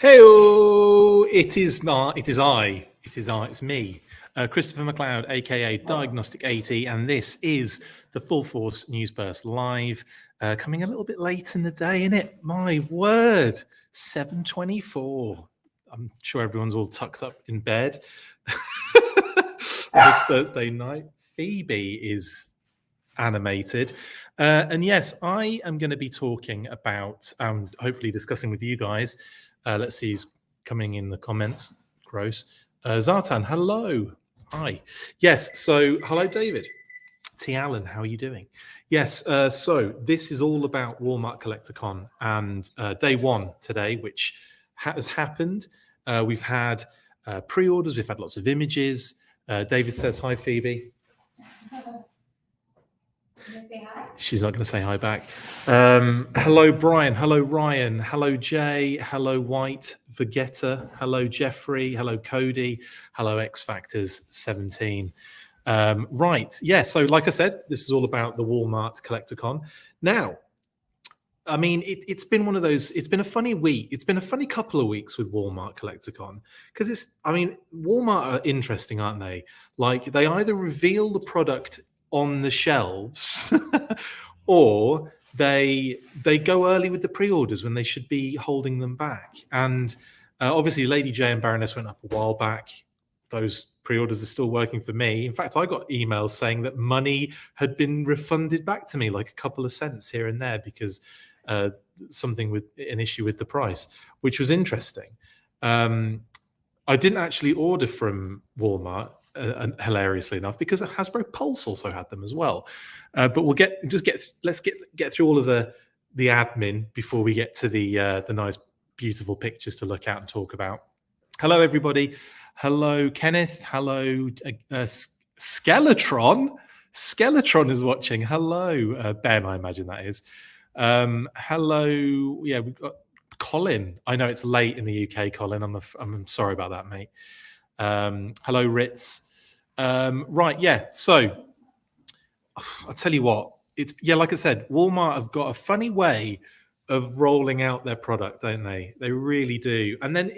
Hey, it's me, Christopher McLeod AKA Diagnostic 80, and this is the Full Force News Burst Live, coming a little bit late in the day, innit? My word, 7:24. I'm sure everyone's all tucked up in bed this Thursday night. Phoebe is animated. And yes, I am going to be talking about, hopefully discussing with you guys. Let's see who's coming in the comments. Gross. Zartan, hello. Hi. Yes, so hello, David. T. Allen, how are you doing? Yes, so this is all about Walmart Collecticon and day one today, which has happened. We've had pre-orders, we've had lots of images. David says, hi, Phoebe. Say hi? She's not going to say hi back. Hello, Brian. Hello, Ryan. Hello, Jay. Hello, White. Vegeta. Hello, Jeffrey. Hello, Cody. Hello, X Factors 17. Right. Yeah. So, like I said, this is all about the Walmart Collecticon. Now, I mean, it's been one of those. It's been a funny week. It's been a funny couple of weeks with Walmart Collecticon because Walmart are interesting, aren't they? Like they either reveal the product on the shelves or they go early with the pre-orders when they should be holding them back. And obviously Lady Jaye and Baroness went up a while back. Those pre-orders are still working for me. In fact, I got emails saying that money had been refunded back to me, like a couple of cents here and there, because something with an issue with the price, which was interesting. I didn't actually order from Walmart, hilariously enough, because Hasbro Pulse also had them as well. But let's get through all of the admin before we get to the nice, beautiful pictures to look at and talk about. Hello, everybody. Hello, Kenneth. Hello, Skeletron. Skeletron is watching. Hello, Ben. I imagine that is. Hello. Yeah, we've got Colin. I know it's late in the UK, Colin. I'm sorry about that, mate. Hello, Ritz. Right, yeah. So I'll tell you what. Like I said, Walmart have got a funny way of rolling out their product, don't they? They really do. And then,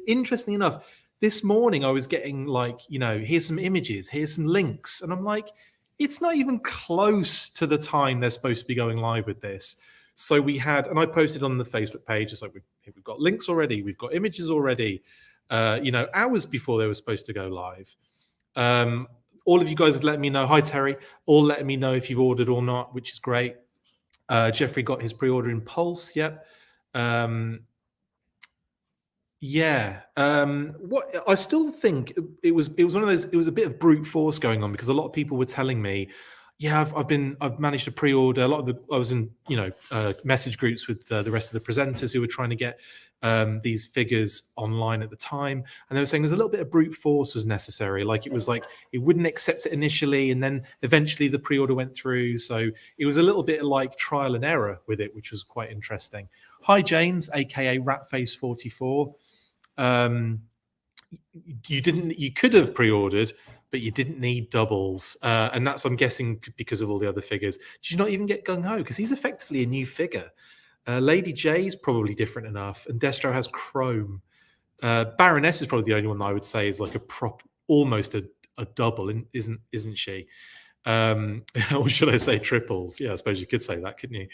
interestingly enough, this morning I was getting here's some images, here's some links, and I'm like, it's not even close to the time they're supposed to be going live with this. So we had, and I posted on the Facebook page, it's like we've got links already, we've got images already. Hours before they were supposed to go live. All of you guys had let me know. Hi, Terry. All letting me know if you've ordered or not, which is great. Jeffrey got his pre-order in Pulse. Yep. What I still think it was one of those. It was a bit of brute force going on because a lot of people were telling me, "Yeah, I've managed to pre-order." I was in message groups with the rest of the presenters who were trying to get these figures online at the time, and they were saying there's a little bit of brute force was necessary. Like it wouldn't accept it initially, and then eventually the pre-order went through. So it was a little bit like trial and error with it, which was quite interesting. Hi, James, aka Ratface44. You could have pre-ordered, but you didn't need doubles, and that's, I'm guessing, because of all the other figures. Did you not even get Gung-ho? Because he's effectively a new figure. Lady Jaye is probably different enough, and Destro has chrome. Baroness is probably the only one that I would say is like almost a double, isn't she? Or should I say triples? Yeah, I suppose you could say that, couldn't you?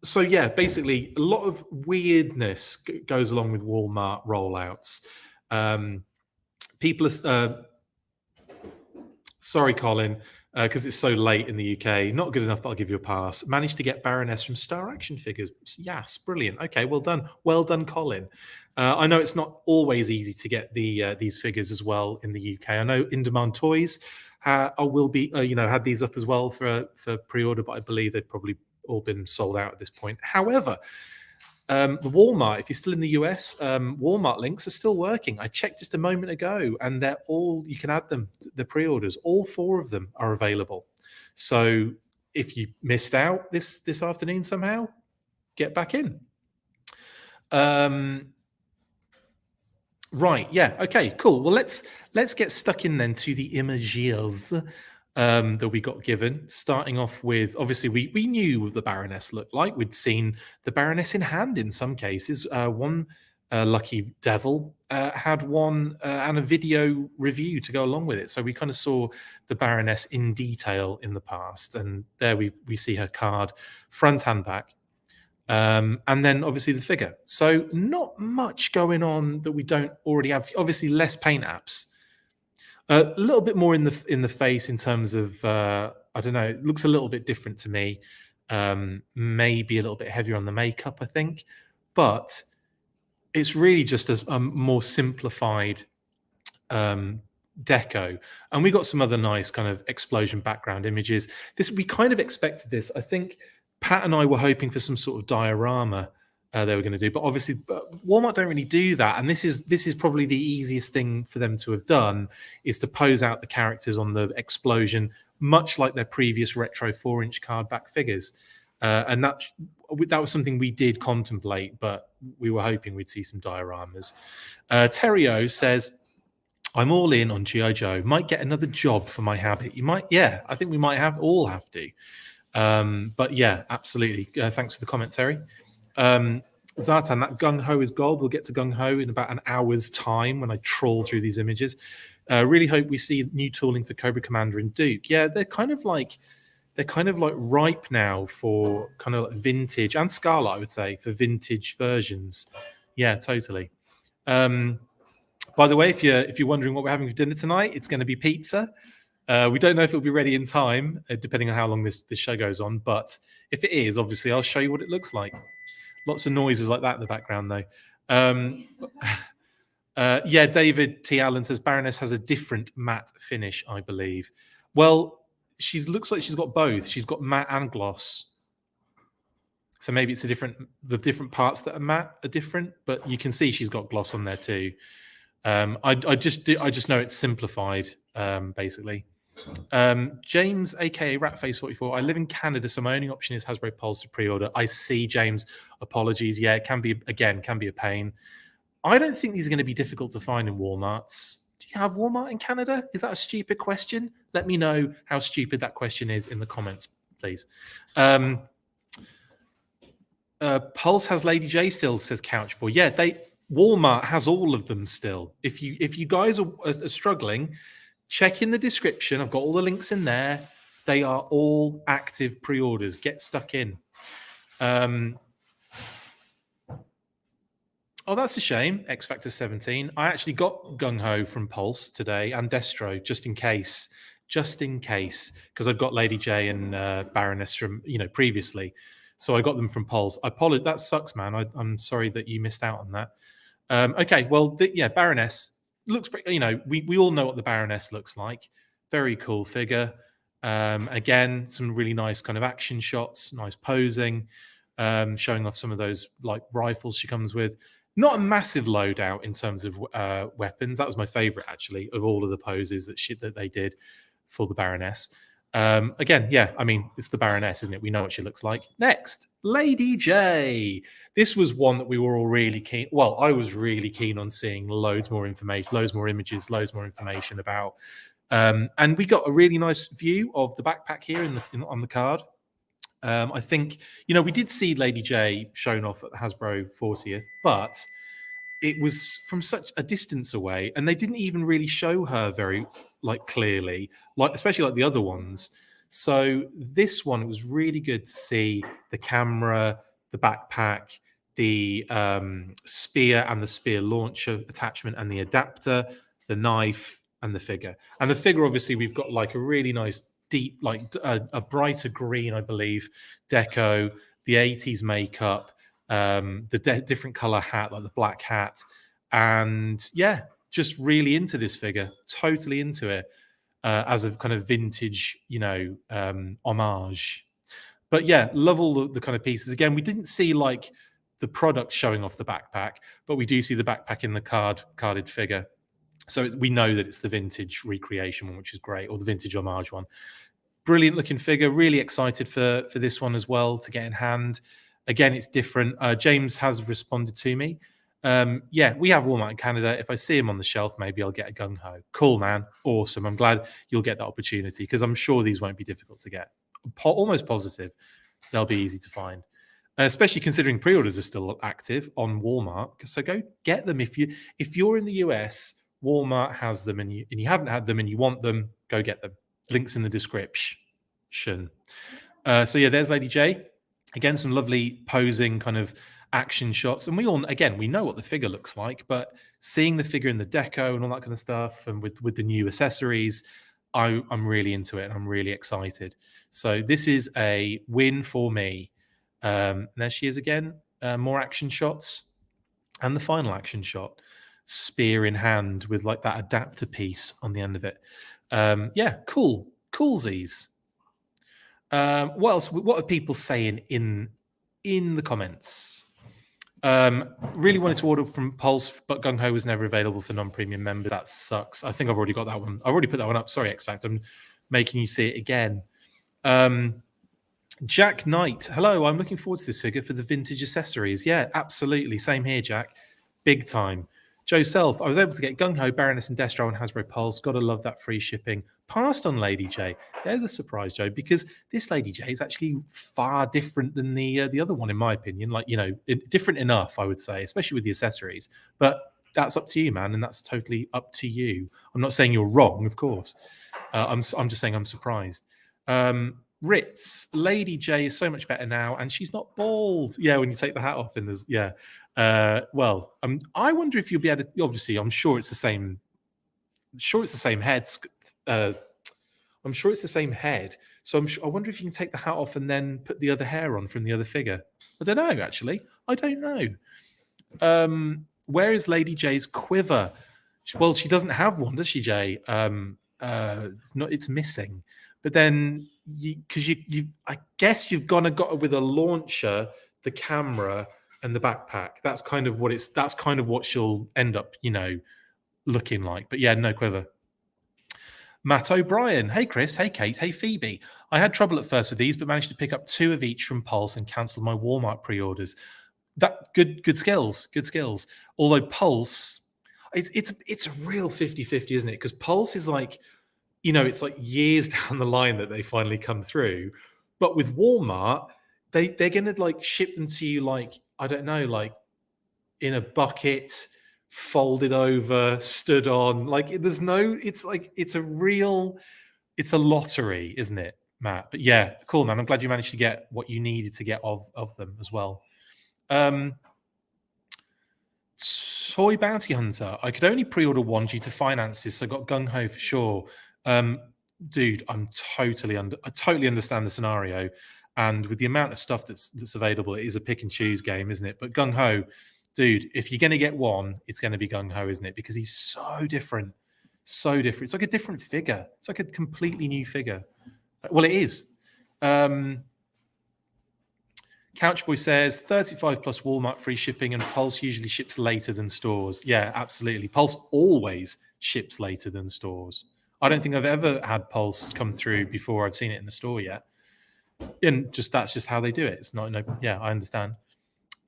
So yeah, basically a lot of weirdness goes along with Walmart rollouts. People are sorry, Colin, because it's so late in the UK. Not good enough, but I'll give you a pass. Managed to get Baroness from Star Action Figures. Yes, brilliant. Okay, well done, Colin. I know it's not always easy to get these figures as well in the UK. I know In Demand Toys will be had these up as well for pre-order, but I believe they've probably all been sold out at this point. However, the Walmart, if you're still in the US, Walmart links are still working. I checked just a moment ago, and they're all, you can add them, the pre-orders. All 4 of them are available. So if you missed out this afternoon somehow, get back in. Right, yeah, okay, cool. Well, let's get stuck in then to the images. that we got given. Starting off with, obviously, we knew what the Baroness looked like. We'd seen the Baroness in hand in some cases. One lucky devil had one and a video review to go along with it. So we kind of saw the Baroness in detail in the past. And there we see her card, front and back. And then obviously the figure. So not much going on that we don't already have. Obviously less paint apps. A little bit more in the face in terms of I don't know. It looks a little bit different to me. Maybe a little bit heavier on the makeup, I think, but it's really just a more simplified deco. And we got some other nice kind of explosion background images. This we kind of expected this. I think Pat and I were hoping for some sort of diorama they were going to do, but obviously Walmart don't really do that. And this is probably the easiest thing for them to have done, is to pose out the characters on the explosion, much like their previous retro 4-inch cardback figures. And that was something we did contemplate, but we were hoping we'd see some dioramas. Terrio says, I'm all in on G.I. Joe. Might get another job for my habit. You might, yeah, I think we might all have to. But yeah, absolutely. Thanks for the comment, Terry. Zartan, that Gung-ho is gold. We'll get to Gung-ho in about an hour's time when I trawl through these images. Really hope we see new tooling for Cobra Commander and Duke. Yeah, they're kind of like ripe now for kind of like vintage, and Scarlet, I would say, for vintage versions. Yeah, totally. By the way, if you're wondering what we're having for dinner tonight, it's going to be pizza. We don't know if it'll be ready in time, depending on how long this show goes on. But if it is, obviously, I'll show you what it looks like. Lots of noises like that in the background, though. Yeah, David T. Allen says Baroness has a different matte finish, I believe. Well, she looks like she's got both. She's got matte and gloss. So maybe it's the different parts that are matte are different, but you can see she's got gloss on there too. I just know it's simplified, basically. James AKA Ratface44. I live in Canada, so my only option is Hasbro Pulse to pre-order. I see, James. Apologies. Yeah, it can be a pain. I don't think these are going to be difficult to find in Walmarts. Do you have Walmart in Canada? Is that a stupid question? Let me know how stupid that question is in the comments, please. Pulse has Lady Jaye still, says Couchboy. Yeah, Walmart has all of them still. If you guys are struggling, check in the description. I've got all the links in there. They are all active pre-orders. Get stuck in. Oh, that's a shame. X Factor 17. I actually got Gung-ho from Pulse today and Destro, just in case, because I've got Lady Jaye and Baroness from previously, so I got them from Pulse. I apologize. That sucks, man. I'm sorry that you missed out on that. Okay, well, yeah, Baroness looks pretty. We all know what the Baroness looks like. Very cool figure. Again, some really nice kind of action shots, nice posing, showing off some of those like rifles she comes with. Not a massive loadout in terms of weapons. That was my favorite, actually, of all of the poses that they did for the Baroness. Again, yeah, I mean, it's the Baroness, isn't it? We know what she looks like. Next, Lady Jaye. This was one that we were all really keen. Well, I was really keen on seeing loads more information, loads more images, loads more information about. And we got a really nice view of the backpack here on the card. I think, we did see Lady Jaye shown off at the Hasbro 40th, but it was from such a distance away, and they didn't even really show her very clearly, especially like the other ones. So this one, it was really good to see the camera, the backpack, the spear and the spear launcher attachment, and the adapter, the knife, and the figure. And the figure, obviously, we've got like a really nice deep, a brighter green, I believe, deco, the 80s makeup, the different color hat, like the black hat, and yeah, just really into this figure, totally into it, as a kind of vintage, homage. But yeah, love all the kind of pieces. Again, we didn't see like the product showing off the backpack, but we do see the backpack in the carded figure. So we know that it's the vintage recreation one, which is great, or the vintage homage one. Brilliant looking figure. Really excited for this one as well to get in hand. Again, it's different. James has responded to me. Yeah, we have Walmart in Canada. If I see him on the shelf, maybe I'll get a Gung-ho. Cool, man. Awesome. I'm glad you'll get that opportunity because I'm sure these won't be difficult to get. Almost positive they'll be easy to find, especially considering pre-orders are still active on Walmart. So go get them if you're in the US. Walmart has them, and you haven't had them and you want them. Go get them. Links in the description. So yeah, there's Lady Jaye. Again, some lovely posing kind of action shots, and we know what the figure looks like, but seeing the figure in the deco and all that kind of stuff, and with the new accessories, I'm really into it and I'm really excited. So this is a win for me. There she is again. More action shots, and the final action shot, spear in hand with like that adapter piece on the end of it. Yeah, coolsies. What else? What are people saying in the comments? Really wanted to order from Pulse, but Gung-ho was never available for non-premium members. That sucks. I think I've already got that one. I've already put that one up. Sorry, X Factor. I'm making you see it again. Jack Knight. Hello, I'm looking forward to this figure for the vintage accessories. Yeah, absolutely. Same here, Jack. Big time. Joe Self. I was able to get Gung-ho, Baroness, and Destro on Hasbro Pulse. Gotta love that free shipping. Passed on Lady Jaye. There's a surprise, Joe, because this Lady Jaye is actually far different than the other one, in my opinion. Like, different enough, I would say, especially with the accessories. But that's up to you, man, and that's totally up to you. I'm not saying you're wrong, of course. I'm just saying I'm surprised. Ritz, Lady Jaye is so much better now, and she's not bald. Yeah, when you take the hat off, and there's well, I wonder if you'll be able to. Obviously, I'm sure it's the same. Sure, it's the same head. I'm sure it's the same head. So I wonder if you can take the hat off and then put the other hair on from the other figure. I don't know. Actually, I don't know. Where is Lady Jaye's quiver? Well, she doesn't have one, does she, Jaye? It's missing. But then, I guess you've got it with a launcher, the camera, and the backpack. That's kind of what she'll end up, looking like. But yeah, no quiver. Matt O'Brien. Hey, Chris. Hey, Kate. Hey, Phoebe. I had trouble at first with these, but managed to pick up 2 of each from Pulse and cancelled my Walmart pre-orders. That good skills. Good skills. Although Pulse, it's a real 50-50, isn't it? Because Pulse is like, it's like years down the line that they finally come through. But with Walmart, they're gonna like ship them to you like, I don't know, like in a bucket, folded over, stood on. Like it's a lottery, isn't it, Matt? But yeah, cool, man. I'm glad you managed to get what you needed to get of them as well. Toy Bounty Hunter. I could only pre-order one due to finances, so I got Gung-ho for sure. Dude, I totally understand the scenario, and with the amount of stuff that's available, it is a pick and choose game, isn't it? But Gung-ho, dude, if you're going to get one, it's going to be Gung-ho, isn't it? Because he's so different. It's like a different figure. It's like a completely new figure. Well, it is. Couchboy says 35 plus Walmart free shipping, and Pulse usually ships later than stores. Yeah, absolutely. Pulse always ships later than stores. I don't think I've ever had Pulse come through before I've seen it in the store yet. And that's just how they do it. It's not yeah, I understand.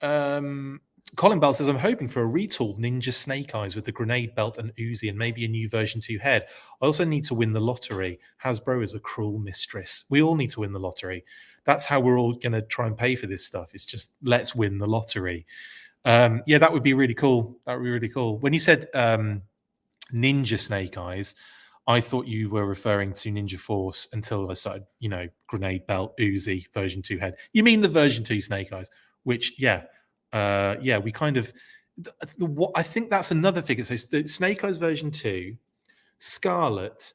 Colin Bell says, I'm hoping for a retooled Ninja Snake Eyes with the grenade belt and Uzi and maybe a new version 2 head. I also need to win the lottery. Hasbro is a cruel mistress. We all need to win the lottery. That's how we're all going to try and pay for this stuff. It's just, let's win the lottery. Yeah, that would be really cool. That would be really cool. When you said Ninja Snake Eyes, I thought you were referring to Ninja Force until I started, grenade belt, Uzi, version 2 head. You mean the version 2 Snake Eyes, which, yeah, we kind of, I think that's another figure. So the Snake Eyes version 2, Scarlet,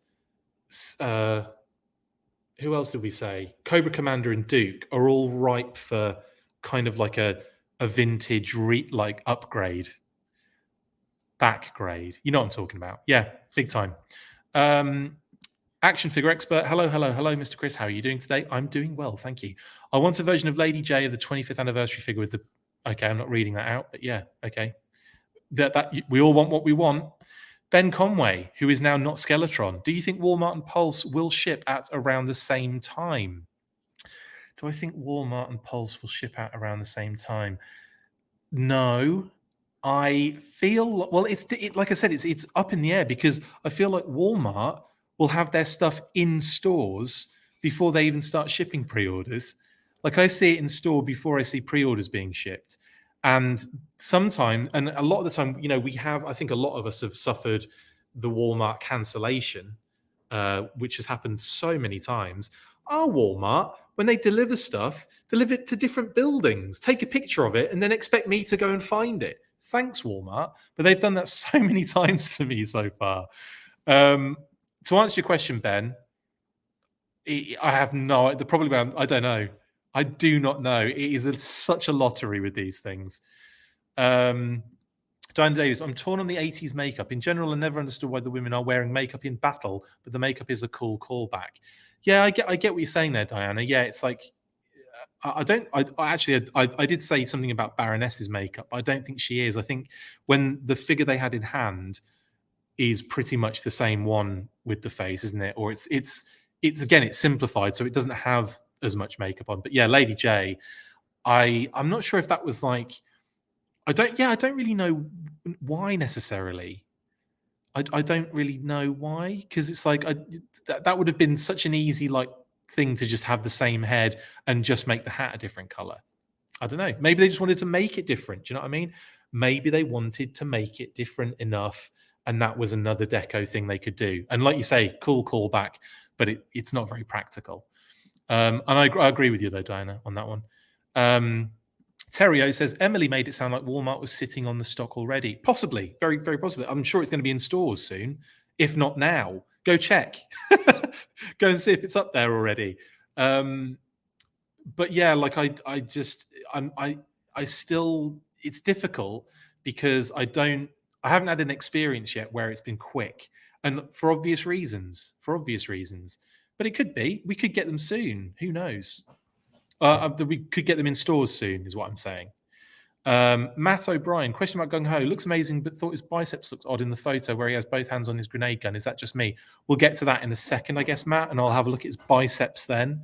who else did we say? Cobra Commander and Duke are all ripe for kind of like a vintage upgrade, backgrade. You know what I'm talking about? Yeah, big time. Action figure expert. Hello, Mr. Chris. How are you doing today? I'm doing well, thank you. I want a version of Lady Jaye of the 25th anniversary figure with the. Okay, I'm not reading that out, but yeah, okay. That we all want what we want. Ben Conway, who is now not Skeletron. Do you think Walmart and Pulse will ship at around the same time? Do I think Walmart and Pulse will ship out around the same time? No, I feel well. Like I said, it's up in the air because I feel like Walmart will have their stuff in stores before they even start shipping pre-orders. Like I see it in store before I see pre-orders being shipped, and sometimes, and a lot of the time, we have. I think a lot of us have suffered the Walmart cancellation, which has happened so many times. Our Walmart, when they deliver stuff, deliver it to different buildings, take a picture of it, and then expect me to go and find it. Thanks, Walmart. But they've done that so many times to me so far. To answer your question, Ben, I have no. I don't know. I do not know. It is such a lottery with these things. Diana Davis, I'm torn on the 80s makeup. In general, I never understood why the women are wearing makeup in battle, but the makeup is a cool callback. Yeah, I get what you're saying there, Diana. Yeah, it's like I did say something about Baroness's makeup. I don't think she is. I think when the figure they had in hand is pretty much the same one with the face, isn't it? Or it's again, it's simplified, so it doesn't have as much makeup on. But yeah, Lady Jaye, I'm not sure if that was like I don't really know why necessarily. I don't really know why, because it's like that would have been such an easy thing to just have the same head and just make the hat a different color. I don't know. Maybe they just wanted to make it different. Do you know what I mean? Maybe they wanted to make it different enough, and that was another deco thing they could do. And like you say, cool callback, but it's not very practical. And I agree with you though, Diana, on that one. Terrio says Emily made it sound like Walmart was sitting on the stock already. Possibly, very, very possibly. I'm sure it's going to be in stores soon, if not now. Go check. Go and see if it's up there already. But yeah, I still, it's difficult because I haven't had an experience yet where it's been quick, and for obvious reasons. But it could be. We could get them soon. Who knows? We could get them in stores soon, is what I'm saying. Matt O'Brien, question about Gung-ho. Looks amazing, but thought his biceps looked odd in the photo where he has both hands on his grenade gun. Is that just me? We'll get to that in a second, I guess, Matt, and I'll have a look at his biceps then.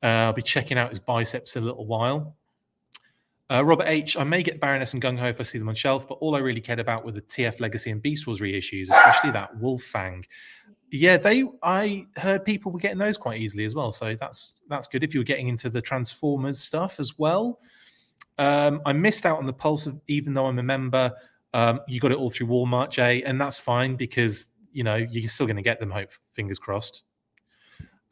I'll be checking out his biceps in a little while. Robert H, I may get Baroness and Gung-ho if I see them on shelf, but all I really cared about were the TF Legacy and Beast Wars reissues, especially that Wolffang. Yeah, I heard people were getting those quite easily as well, so that's good if you were getting into the Transformers stuff as well. I missed out on the Pulse, even though I'm a member. You got it all through Walmart, Jay, and that's fine because you're still going to get them. Fingers crossed.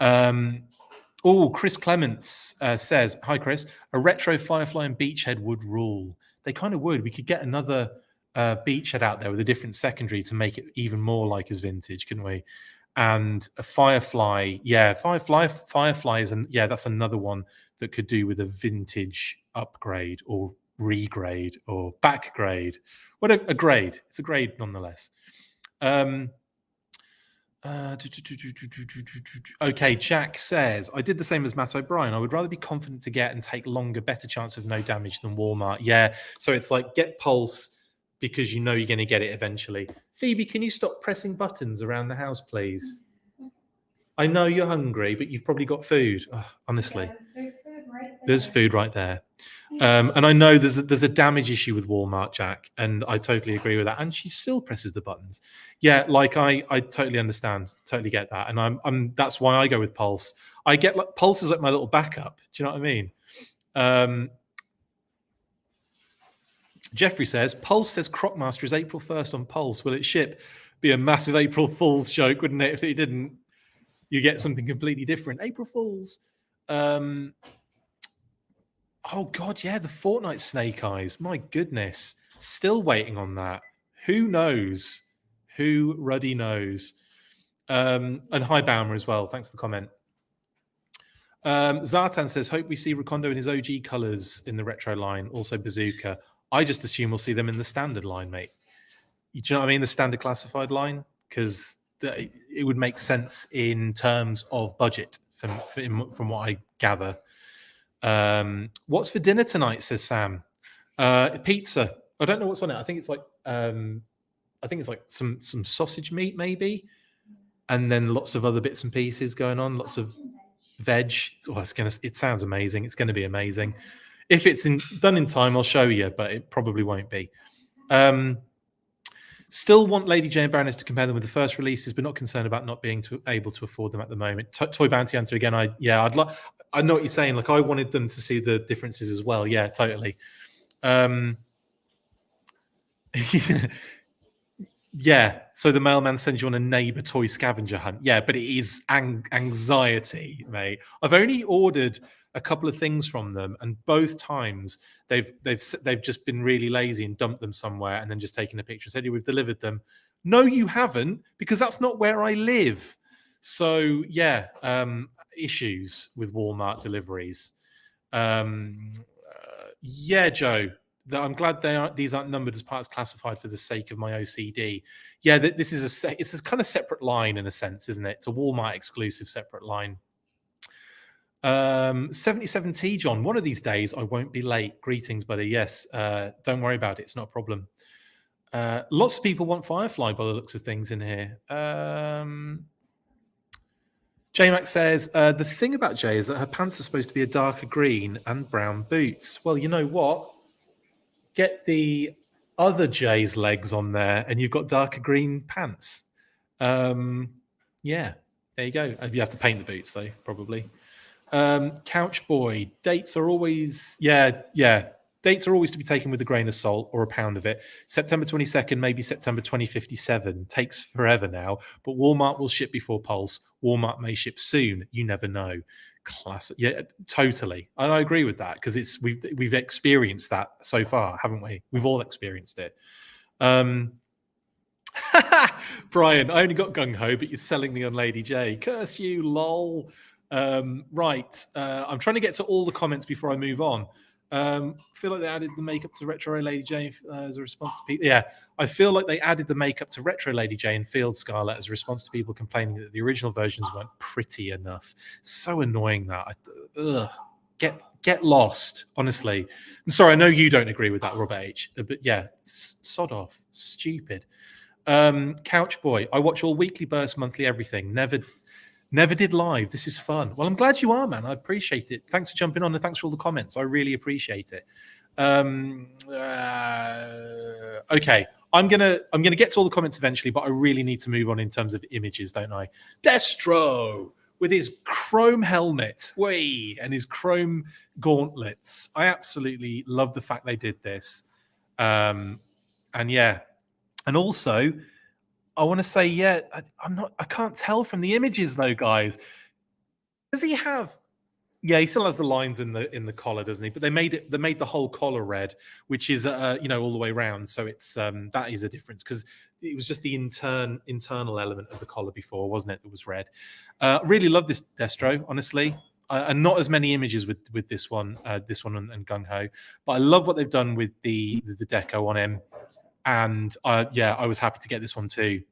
Chris Clements says, "Hi, Chris. A retro Firefly and Beachhead would rule. They kind of would. We could get another Beachhead out there with a different secondary to make it even more like his vintage, couldn't we? And a Firefly, Firefly is, that's another one that could do with a vintage upgrade or regrade or backgrade. A grade. It's a grade nonetheless. Okay, Jack says, I did the same as Matt O'Brien. I would rather be confident to get and take longer, better chance of no damage than Walmart. Yeah, so it's like get Pulse because you're going to get it eventually. Phoebe, can you stop pressing buttons around the house, please? I know you're hungry, but you've probably got food. Oh, honestly, there's food right there. There's food right there. And I know there's a damage issue with Walmart, Jack, and I totally agree with that. And she still presses the buttons. Yeah, I totally understand, totally get that. And I'm that's why I go with Pulse. I get Pulse is like my little backup. Do you know what I mean? Jeffrey says, Pulse says Crocmaster is April 1st on Pulse. Will it ship? Be a massive April Fool's joke, wouldn't it? If it didn't, you get something completely different. April Fools. Oh, God, yeah, the Fortnite Snake Eyes. My goodness. Still waiting on that. Who knows? Who ruddy knows? And hi, Baumer, as well. Thanks for the comment. Zartan says, hope we see Recondo in his OG colours in the retro line. Also Bazooka. I just assume we'll see them in the standard line, mate. Do you know what I mean? The standard classified line? Because it would make sense in terms of budget from what I gather. What's for dinner tonight, says Sam. Pizza. I don't know what's on it. I think it's like some sausage meat, maybe. And then lots of other bits and pieces going on, lots of veg. It sounds amazing. It's going to be amazing. If it's done in time, I'll show you, but it probably won't be. Still want Lady Jaye and Baroness to compare them with the first releases, but not concerned about not being able to afford them at the moment. Toy Bounty Hunter again. I know what you're saying. Like I wanted them to see the differences as well. Yeah, totally. Yeah. So the mailman sends you on a neighbor toy scavenger hunt. Yeah, but it is anxiety, mate. I've only ordered a couple of things from them, and both times they've just been really lazy and dumped them somewhere, and then just taken a picture and said, "We've delivered them." No, you haven't, because that's not where I live. So yeah, issues with Walmart deliveries. Yeah, Joe. I'm glad these aren't numbered as parts classified for the sake of my OCD. Yeah, this is it's a kind of separate line in a sense, isn't it? It's a Walmart exclusive separate line. 77T John, one of these days I won't be late. Greetings, buddy. Yes, don't worry about it. It's not a problem. Lots of people want Firefly by the looks of things in here. J-Mac says, the thing about Jaye is that her pants are supposed to be a darker green and brown boots. Well, you know what? Get the other Jaye's legs on there and you've got darker green pants. Yeah, there you go. You have to paint the boots though, probably. Couch Boy, dates are always, dates are always to be taken with a grain of salt or a pound of it. September 22nd, maybe September 2057. Takes forever now, but Walmart will ship before Pulse. Walmart may ship soon. You never know. Classic. Yeah, totally. And I agree with that because we've experienced that so far, haven't we? We've all experienced it. Brian, I only got Gung-ho, but you're selling me on Lady Jaye. Curse you, lol. Right. I'm trying to get to all the comments before I move on. I feel like they added the makeup to Retro Lady Jaye as a response to people. Yeah, I feel like they added the makeup to Retro Lady Jaye and Field Scarlet as a response to people complaining that the original versions weren't pretty enough. So annoying that. Get lost, honestly. I'm sorry, I know you don't agree with that, Robert H. But yeah, sod off. Stupid. Couch Boy, I watch all weekly bursts, monthly everything. Never did live. This is fun. Well, I'm glad you are, man. I appreciate it. Thanks for jumping on and thanks for all the comments. I really appreciate it. Okay, I'm gonna get to all the comments eventually, but I really need to move on in terms of images, don't I? Destro with his chrome helmet, and his chrome gauntlets. I absolutely love the fact they did this. And yeah, and also, I want to say, yeah, I can't tell from the images though, guys. Does he have? Yeah, he still has the lines in the collar, doesn't he? But they made the whole collar red, which is all the way around. So it's that is a difference because it was just the internal element of the collar before, wasn't it? That was red. Really love this Destro, honestly. And not as many images with this one and Gung-ho, but I love what they've done with the deco on him. And I was happy to get this one too.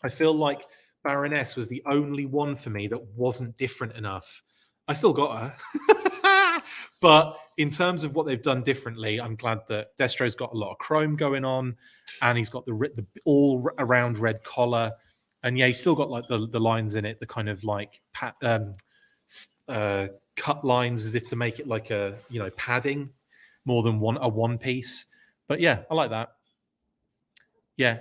I feel like Baroness was the only one for me that wasn't different enough. I still got her. But in terms of what they've done differently, I'm glad that Destro's got a lot of chrome going on and he's got the all around red collar. And yeah, he's still got like the lines in it, the kind of like cut lines as if to make it like a, padding more than a one piece. But yeah, I like that. Yeah,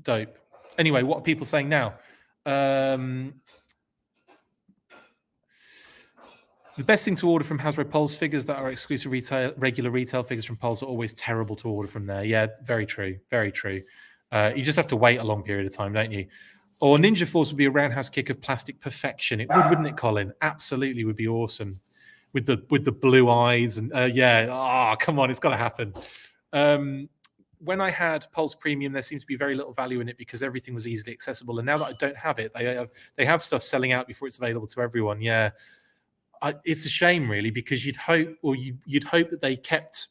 dope. Anyway, what are people saying now? The best thing to order from Hasbro Pulse figures that are exclusive regular retail figures from Pulse are always terrible to order from there. Yeah, very true. Very true. You just have to wait a long period of time, don't you? Or Ninja Force would be a roundhouse kick of plastic perfection. It would, wouldn't it, Colin? Absolutely would be awesome. With the blue eyes and come on, it's got to happen. When I had Pulse Premium, there seems to be very little value in it because everything was easily accessible. And now that I don't have it, they have stuff selling out before it's available to everyone. Yeah, it's a shame, really, because you'd hope that they kept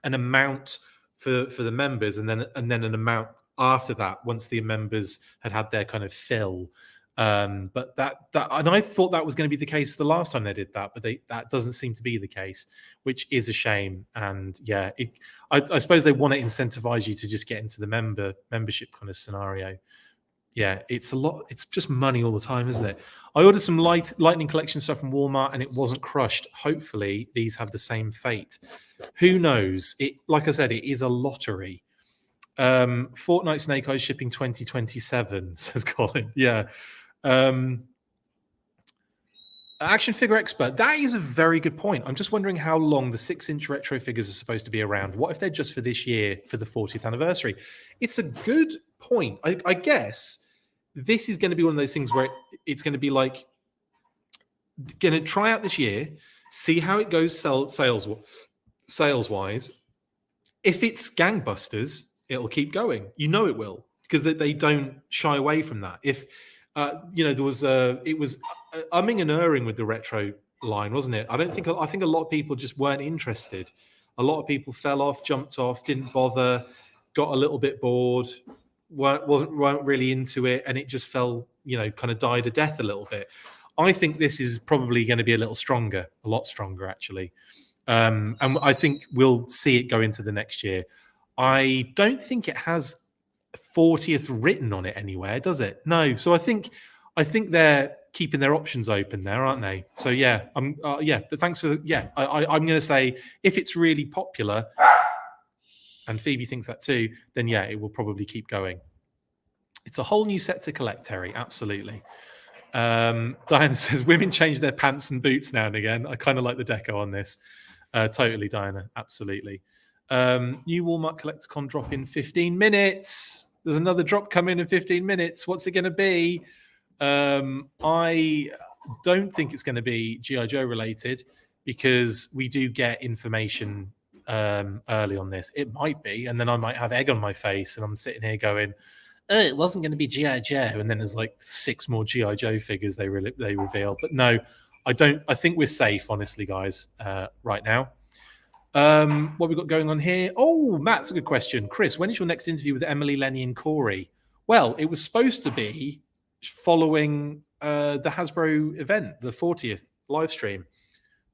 an amount for the members, and then an amount after that once the members had their kind of fill. But that and I thought that was going to be the case the last time they did that, but that doesn't seem to be the case, which is a shame. And yeah, I suppose they want to incentivize you to just get into the membership kind of scenario. Yeah, it's a lot. It's just money all the time, isn't it? I ordered some Lightning Collection stuff from Walmart and it wasn't crushed. Hopefully these have the same fate. Who knows? Like I said, it is a lottery. Fortnite Snake Eyes shipping 2027, says Colin. Yeah. Action figure expert. That is a very good point. I'm just wondering how long the 6-inch retro figures are supposed to be around. What if they're just for this year for the 40th anniversary? It's a good point. I guess this is going to be one of those things where it's going to be like, going to try out this year, see how it goes sales wise. If it's gangbusters, it'll keep going. You know it will, because they don't shy away from that. If there was it was umming and erring with the retro line, wasn't it? I think a lot of people just weren't interested. A lot of people fell off, jumped off, didn't bother, got a little bit bored, weren't really into it, and it just fell, kind of died a death a little bit. I think this is probably going to be a lot stronger actually. And I think we'll see it go into the next year. I don't think it has 40th written on it anywhere, does it? No. So I think they're keeping their options open there, aren't they? So yeah, But thanks for I'm going to say if it's really popular, and Phoebe thinks that too, then yeah, it will probably keep going. It's a whole new set to collect, Terry. Absolutely. Diana says women change their pants and boots now and again. I kind of like the deco on this. Totally, Diana. Absolutely. New Walmart collecticon drop in 15 minutes. There's another drop coming in 15 minutes. What's it going to be? I don't think it's going to be G.I. Joe related, because we do get information early on this. It might be, and then I might have egg on my face, and I'm sitting here going, it wasn't going to be G.I. Joe, and then there's like 6 more G.I. Joe figures they revealed. But no, I don't. I think we're safe, honestly, guys, right now. What we got going on here? Oh, Matt's a good question. Chris, when is your next interview with Emily, Lenny, and Corey? Well, it was supposed to be following the Hasbro event, the 40th live stream,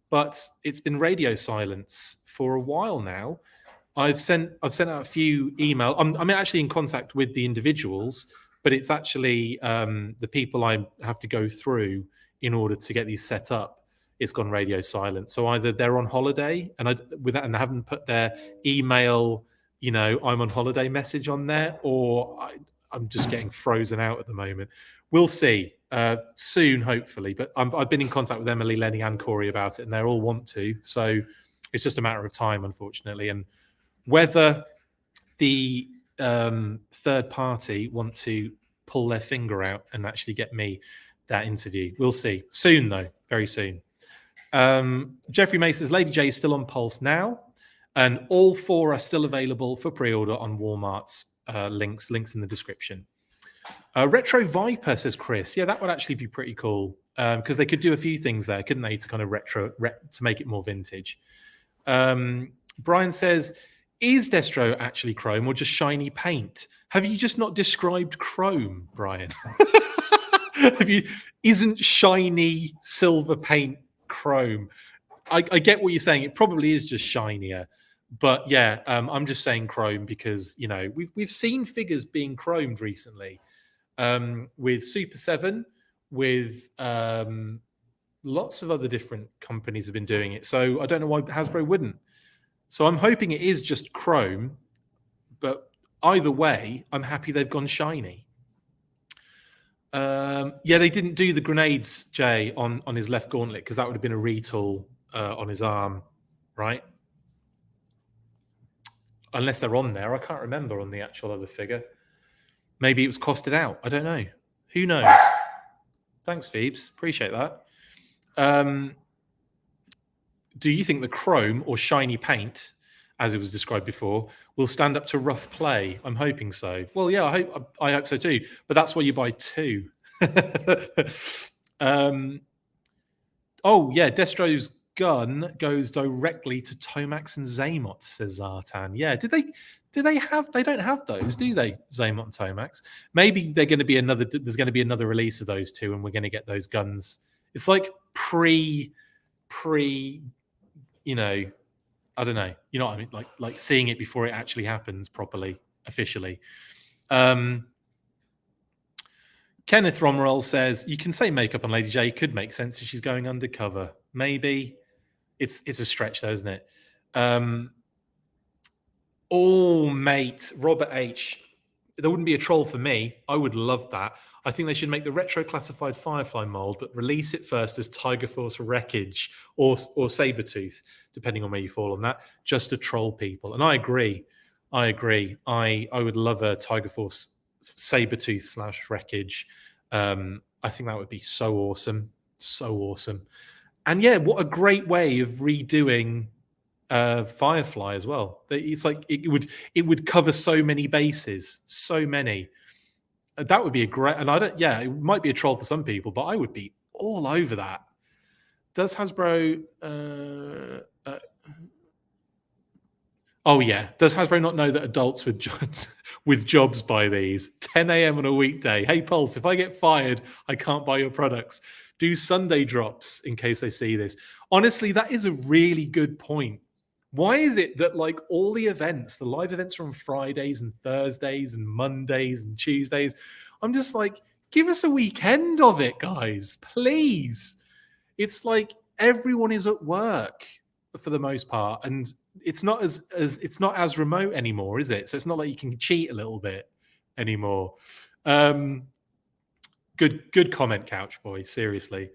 but it's been radio silence for a while now. I've sent out a few emails. I'm actually in contact with the individuals, but it's actually the people I have to go through in order to get these set up. It's gone radio silent. So either they're on holiday and they haven't put their email, I'm on holiday message on there, or I'm just getting frozen out at the moment. We'll see soon, hopefully. But I've been in contact with Emily, Lenny, and Corey about it, and they all want to. So it's just a matter of time, unfortunately. And whether the third party want to pull their finger out and actually get me that interview, we'll see. Soon, though, very soon. Jeffrey May says, Lady Jaye is still on Pulse now, and all 4 are still available for pre-order on Walmart's links in the description. Retro Viper, says Chris. Yeah, that would actually be pretty cool, because they could do a few things there, couldn't they, to kind of to make it more vintage. Brian says, is Destro actually chrome or just shiny paint? Have you just not described chrome, Brian? Isn't shiny silver paint chrome? I get what you're saying. It probably is just shinier. But yeah, I'm just saying chrome because, we've seen figures being chromed recently, with Super 7, with lots of other different companies have been doing it. So I don't know why Hasbro wouldn't. So I'm hoping it is just chrome, but either way, I'm happy they've gone shiny. Yeah, they didn't do the grenades, Jay, on his left gauntlet, because that would have been a retool on his arm, right? Unless they're on there. I can't remember on the actual other figure. Maybe it was costed out. I don't know. Who knows? Thanks, Phoebes. Appreciate that. Do you think the chrome or shiny paint, as it was described before, will stand up to rough play? I'm hoping so. Well, yeah, I hope so too. But that's why you buy 2. Oh, yeah, Destro's gun goes directly to Tomax and Zaymot, says Zartan. Yeah, they don't have those, do they, Zaymot and Tomax? Maybe there's going to be another release of those 2, and we're going to get those guns. It's like pre I don't know. You know what I mean? Like seeing it before it actually happens properly, officially. Kenneth Romerell says, you can say makeup on Lady Jaye could make sense if she's going undercover. Maybe. It's a stretch though, isn't it? Oh, mate, Robert H. There wouldn't be a troll for me. I would love that. I think they should make the retro classified Firefly mold, but release it first as Tiger Force Wreckage or Sabretooth, depending on where you fall on that, just to troll people. And I agree. I would love a Tiger Force Sabretooth / Wreckage. I think that would be so awesome. So awesome. And yeah, what a great way of redoing Firefly as well. It's like it would cover so many bases, so many. That would be a great. And I don't. Yeah, it might be a troll for some people, but I would be all over that. Does Hasbro? Oh yeah. Does Hasbro not know that adults with with jobs buy these? 10 a.m. on a weekday. Hey Pulse, if I get fired, I can't buy your products. Do Sunday drops in case they see this. Honestly, that is a really good point. Why is it that like all the events, the live events are on Fridays and Thursdays and Mondays and Tuesdays? I'm just like, give us a weekend of it, guys, please. It's like everyone is at work for the most part, and it's not as remote anymore, is it? So it's not like you can cheat a little bit anymore. Good comment, Couch Boy. Seriously.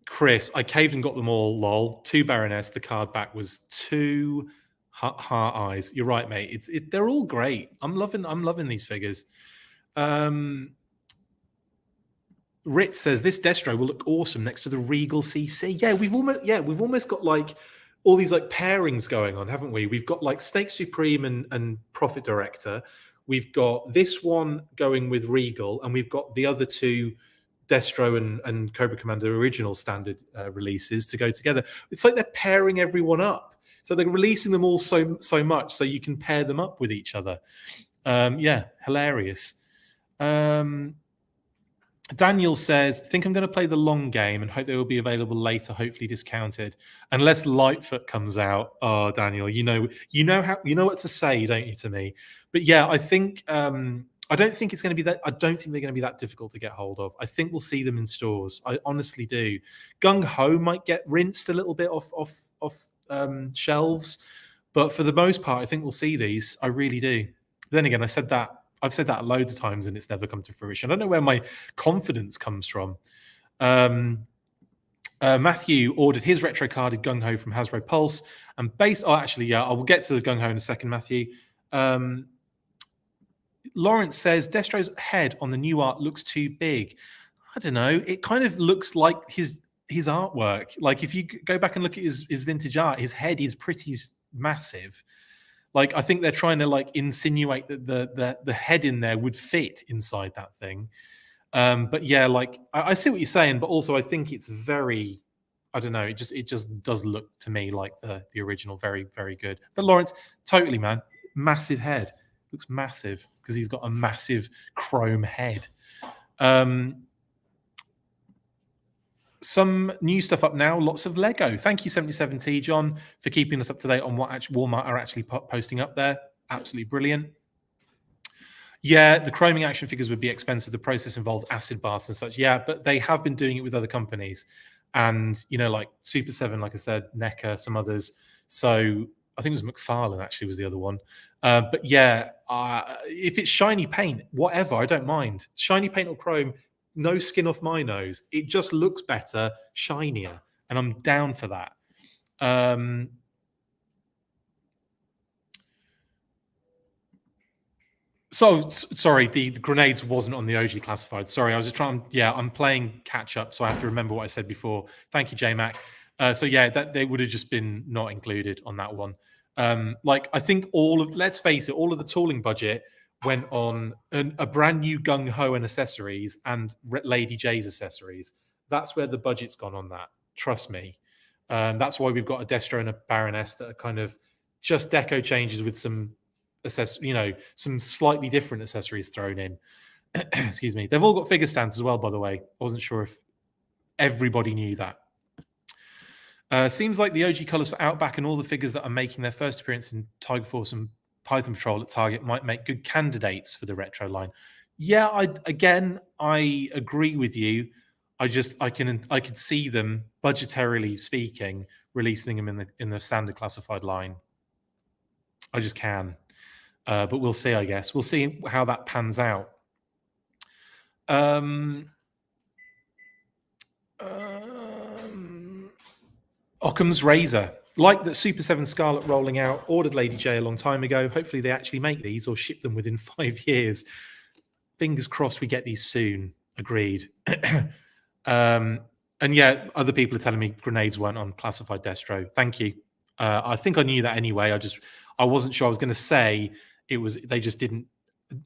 Chris, I caved and got them all. Lol. 2 Baroness. The card back was 2 heart eyes. You're right, mate. They're all great. I'm loving these figures. Ritz says this Destro will look awesome next to the Regal CC. Yeah, we've almost got like all these like pairings going on, haven't we? We've got like Snake Supreme and Profit Director. We've got this one going with Regal, and we've got the other 2 Destro and Cobra Commander original standard releases to go together. It's like they're pairing everyone up. So they're releasing them all so much so you can pair them up with each other. Yeah, hilarious. Daniel says, think I'm going to play the long game and hope they will be available later, hopefully discounted, unless Lightfoot comes out. Oh, Daniel, you know what to say, don't you, to me? But yeah, I think I don't think it's going to be that. I don't think they're going to be that difficult to get hold of. I think we'll see them in stores. I honestly do. Gung-ho might get rinsed a little bit off shelves, but for the most part, I think we'll see these. I really do. Then again, I've said that loads of times and it's never come to fruition. I don't know where my confidence comes from. Matthew ordered his retro carded Gung-ho from Hasbro Pulse, and I will get to the Gung-ho in a second, Matthew. Lawrence says Destro's head on the new art looks too big. I don't know. It kind of looks like his artwork. Like if you go back and look at his vintage art, his head is pretty massive. Like I think they're trying to like insinuate that the head in there would fit inside that thing. But yeah, like I see what you're saying, but also I think it's very, I don't know. It just does look to me like the original. Very, very good. But Lawrence, totally, man, massive head. Looks massive because he's got a massive chrome head. Some new stuff up now. Lots of Lego. Thank you, 77T John, for keeping us up to date on what Walmart are actually posting up there. Absolutely brilliant. Yeah, the chroming action figures would be expensive. The process involves acid baths and such. Yeah, but they have been doing it with other companies. And, like Super 7, like I said, NECA, some others. So I think it was McFarlane actually was the other one. But yeah, if it's shiny paint, whatever, I don't mind. Shiny paint or chrome, no skin off my nose. It just looks better, shinier. And I'm down for that. So sorry, the grenades wasn't on the OG classified. Sorry, I was just trying. Yeah, I'm playing catch up, so I have to remember what I said before. Thank you, JMac. So yeah, that they would have just been not included on that one. Like I think let's face it, all of the tooling budget went on a brand new Gung-ho and accessories and Lady Jaye's accessories. That's where the budget's gone on that. Trust me. That's why we've got a Destro and a Baroness that are kind of just deco changes with some some slightly different accessories thrown in. Excuse me. They've all got figure stands as well, by the way. I wasn't sure if everybody knew that. Seems like the OG colors for Outback and all the figures that are making their first appearance in Tiger Force and Python Patrol at Target might make good candidates for the retro line. Yeah, I agree with you. I could see them, budgetarily speaking, releasing them in the standard classified line. I just can. But we'll see, I guess. We'll see how that pans out. Occam's Razor. Like that Super 7 Scarlet rolling out, ordered Lady Jaye a long time ago. Hopefully they actually make these or ship them within 5 years. Fingers crossed we get these soon. Agreed. And yeah, other people are telling me grenades weren't on classified Destro. Thank you. I think I knew that anyway. I wasn't sure. I was going to say they just didn't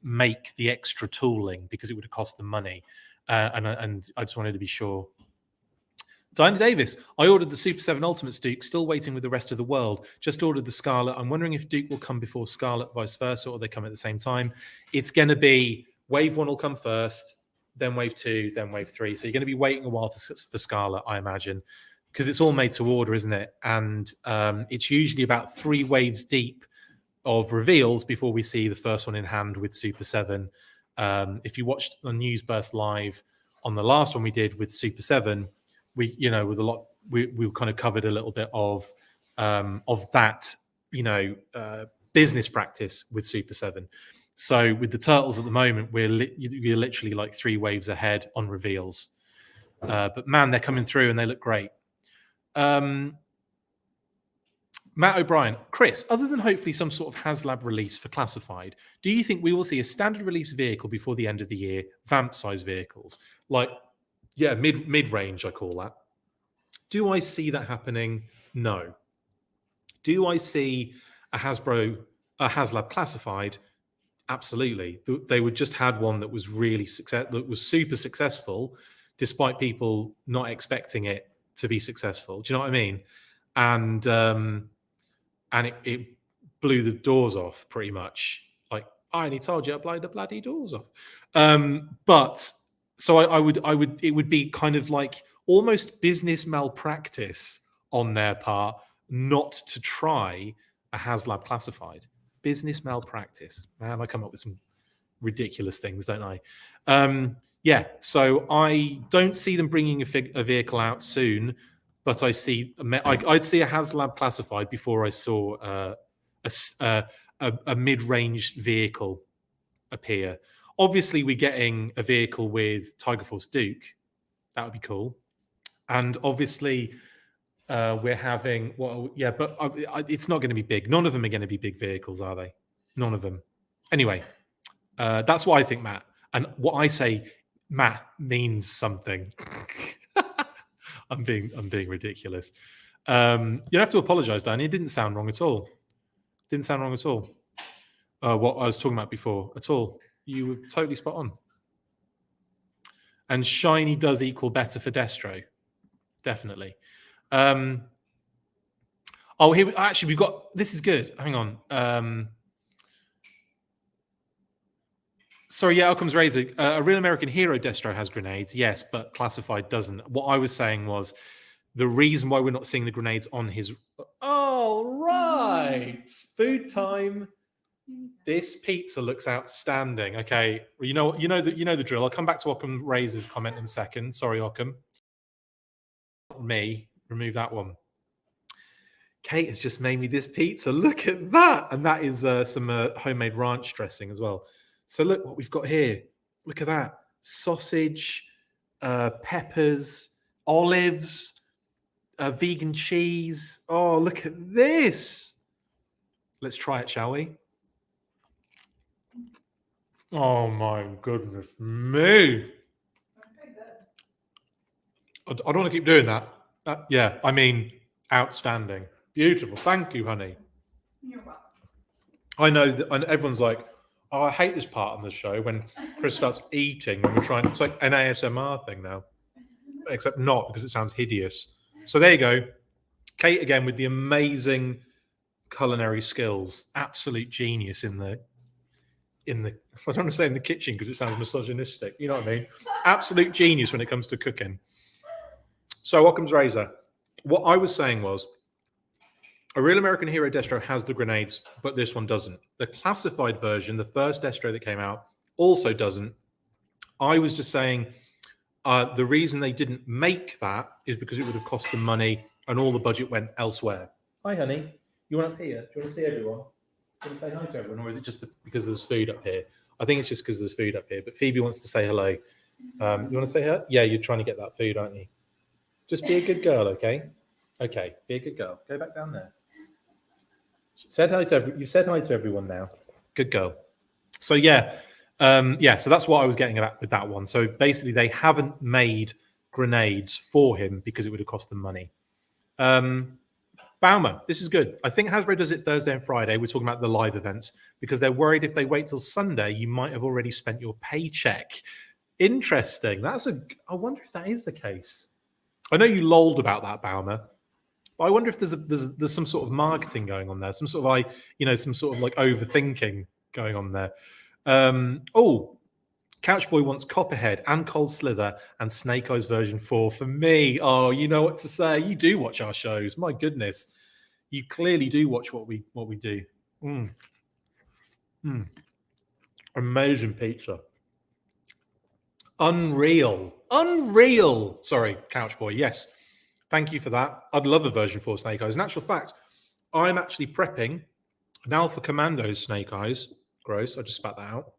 make the extra tooling because it would have cost them money. And I just wanted to be sure. Diana Davis, I ordered the Super 7 Ultimates Duke, still waiting with the rest of the world. Just ordered the Scarlet. I'm wondering if Duke will come before Scarlet, vice versa, or they come at the same time. It's going to be Wave 1 will come first, then Wave 2, then Wave 3. So you're going to be waiting a while for Scarlet, I imagine, because it's all made to order, isn't it? And it's usually about 3 waves deep of reveals before we see the first one in hand with Super 7. If you watched the News Burst Live on the last one we did with Super 7, we kind of covered a little bit of that, business practice with Super 7. So with the Turtles at the moment, we're literally like 3 waves ahead on reveals. But man, they're coming through and they look great. Matt O'Brien, Chris, other than hopefully some sort of HasLab release for classified, do you think we will see a standard release vehicle before the end of the year, vamp size vehicles? Like, yeah, mid-range, I call that. Do I see that happening? No. Do I see a HasLab classified? Absolutely. They would just had one that was super successful, despite people not expecting it to be successful. Do you know what I mean? And it blew the doors off pretty much. Like, I only told you I blew the bloody doors off. But so it would be kind of like almost business malpractice on their part not to try a HasLab classified. Business malpractice. Man, I come up with some ridiculous things, don't I? Yeah, so I don't see them bringing a vehicle out soon, but I'd see a HasLab classified before I saw a mid-range vehicle appear. Obviously, we're getting a vehicle with Tiger Force Duke. That would be cool. And obviously, we're having but it's not going to be big. None of them are going to be big vehicles, are they? None of them. Anyway, that's what I think, Matt. And what I say, Matt, means something. I'm being ridiculous. You don't have to apologize, Danny. It didn't sound wrong at all. Didn't sound wrong at all. What I was talking about before at all. You were totally spot on. And shiny does equal better for Destro. Definitely. Here actually we've got, this is good. Hang on. Sorry, yeah, Occam's Razor. A Real American Hero Destro has grenades, yes, but classified doesn't. What I was saying was the reason why we're not seeing the grenades on his. Oh, right. Food time. This pizza looks outstanding. Okay, well, you know the drill. I'll come back to Occam Razor's comment in a second. Sorry, Occam. Me, remove that one. Kate has just made me this pizza. Look at that, and that is some homemade ranch dressing as well. So look what we've got here. Look at that: sausage, peppers, olives, vegan cheese. Oh, look at this! Let's try it, shall we? Oh my goodness me! I don't want to keep doing that. Yeah, I mean, outstanding, beautiful. Thank you, honey. You're welcome. I know that everyone's like, "Oh, I hate this part on the show when Chris starts eating and we're trying." It's like an ASMR thing now, except not, because it sounds hideous. So there you go, Kate again with the amazing culinary skills, absolute genius in the. I don't want to say in the kitchen because it sounds misogynistic. You know what I mean? Absolute genius when it comes to cooking. So Occam's Razor. What I was saying was, a Real American Hero Destro has the grenades, but this one doesn't. The classified version, the first Destro that came out, also doesn't. I was just saying the reason they didn't make that is because it would have cost them money and all the budget went elsewhere. Hi, honey. You want up here? Do you want to see everyone? Do you want to say hi to everyone, or is it just because there's food up here? I think it's just because there's food up here. But Phoebe wants to say hello. You want to say hello? Yeah, you're trying to get that food, aren't you? Just be a good girl, okay? Okay, be a good girl. Go back down there. You said hi to everyone now. Good girl. So yeah, so that's what I was getting at with that one. So basically, they haven't made grenades for him because it would have cost them money. Baumer, this is good. I think Hasbro does it Thursday and Friday. We're talking about the live events because they're worried if they wait till Sunday, you might have already spent your paycheck. Interesting. I wonder if that is the case. I know you lolled about that, Baumer, but I wonder if there's some sort of marketing going on there, some sort of some sort of like overthinking going on there. Couchboy wants Copperhead and Cold Slither and Snake Eyes version 4 for me. Oh, you know what to say. You do watch our shows. My goodness. You clearly do watch what we do. Amazing pizza. Unreal. Sorry, Couchboy. Yes. Thank you for that. I'd love a version 4 Snake Eyes. In actual fact, I'm actually prepping an Alpha Commando Snake Eyes. Gross. I just spat that out.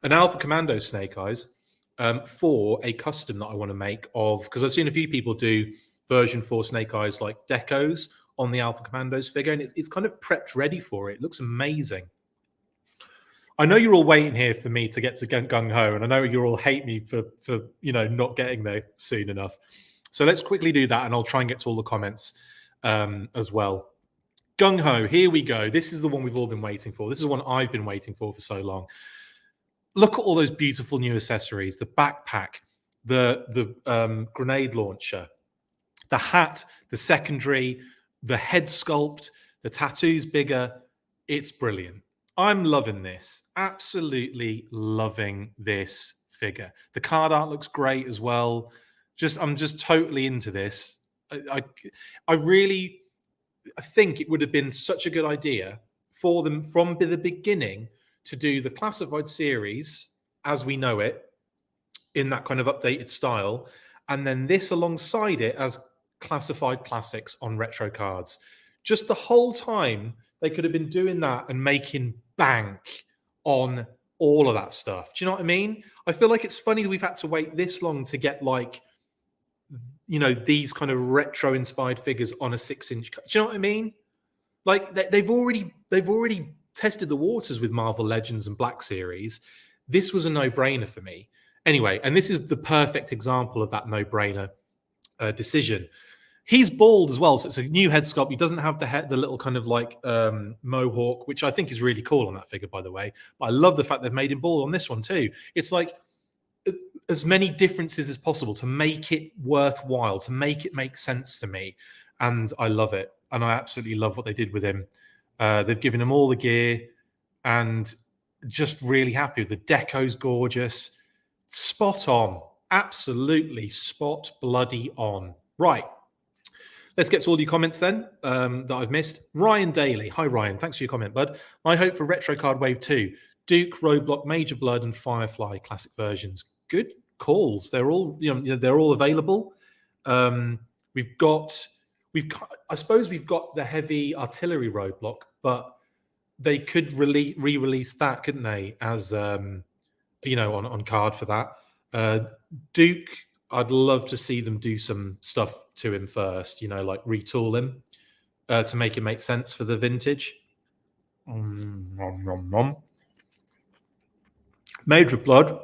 An Alpha Commando Snake Eyes for a custom that I want to make of, because I've seen a few people do version 4 Snake Eyes like decos on the Alpha Commandos figure, and it's kind of prepped ready for it. It looks amazing. I know you're all waiting here for me to get to Gung-ho, and I know you all hate me for not getting there soon enough. So let's quickly do that, and I'll try and get to all the comments as well. Gung-ho, here we go. This is the one we've all been waiting for. This is the one I've been waiting for so long. Look at all those beautiful new accessories, the backpack, the grenade launcher, the hat, the secondary, the head sculpt, the tattoos bigger. It's brilliant. I'm loving this. Absolutely loving this figure. The card art looks great as well. I'm just totally into this. I think it would have been such a good idea for them from the beginning to do the Classified series as we know it in that kind of updated style, and then this alongside it as Classified Classics on retro cards. Just the whole time they could have been doing that and making bank on all of that stuff. Do you know what I mean? I feel like it's funny that we've had to wait this long to get these kind of retro inspired figures on a 6-inch. Do you know what I mean? Like they've already tested the waters with Marvel Legends and Black Series. This was a no-brainer for me. Anyway, and this is the perfect example of that no-brainer decision. He's bald as well, so it's a new head sculpt. He doesn't have the little kind of like mohawk, which I think is really cool on that figure, by the way. But I love the fact they've made him bald on this one too. It's like as many differences as possible to make it worthwhile, to make it make sense to me. And I love it. And I absolutely love what they did with him. They've given him all the gear and just really happy. The deco's gorgeous. Spot on. Absolutely spot bloody on. Right. Let's get to all your comments then that I've missed. Ryan Daly. Hi, Ryan. Thanks for your comment, bud. My hope for Retro Card Wave 2. Duke, Roadblock, Major Blood, and Firefly classic versions. Good calls. They're all they're all available. I suppose we've got the heavy artillery Roadblock, but they could re-release that, couldn't they? As on card for that. Duke, I'd love to see them do some stuff to him first. Like retool him to make it make sense for the vintage. Major Blood.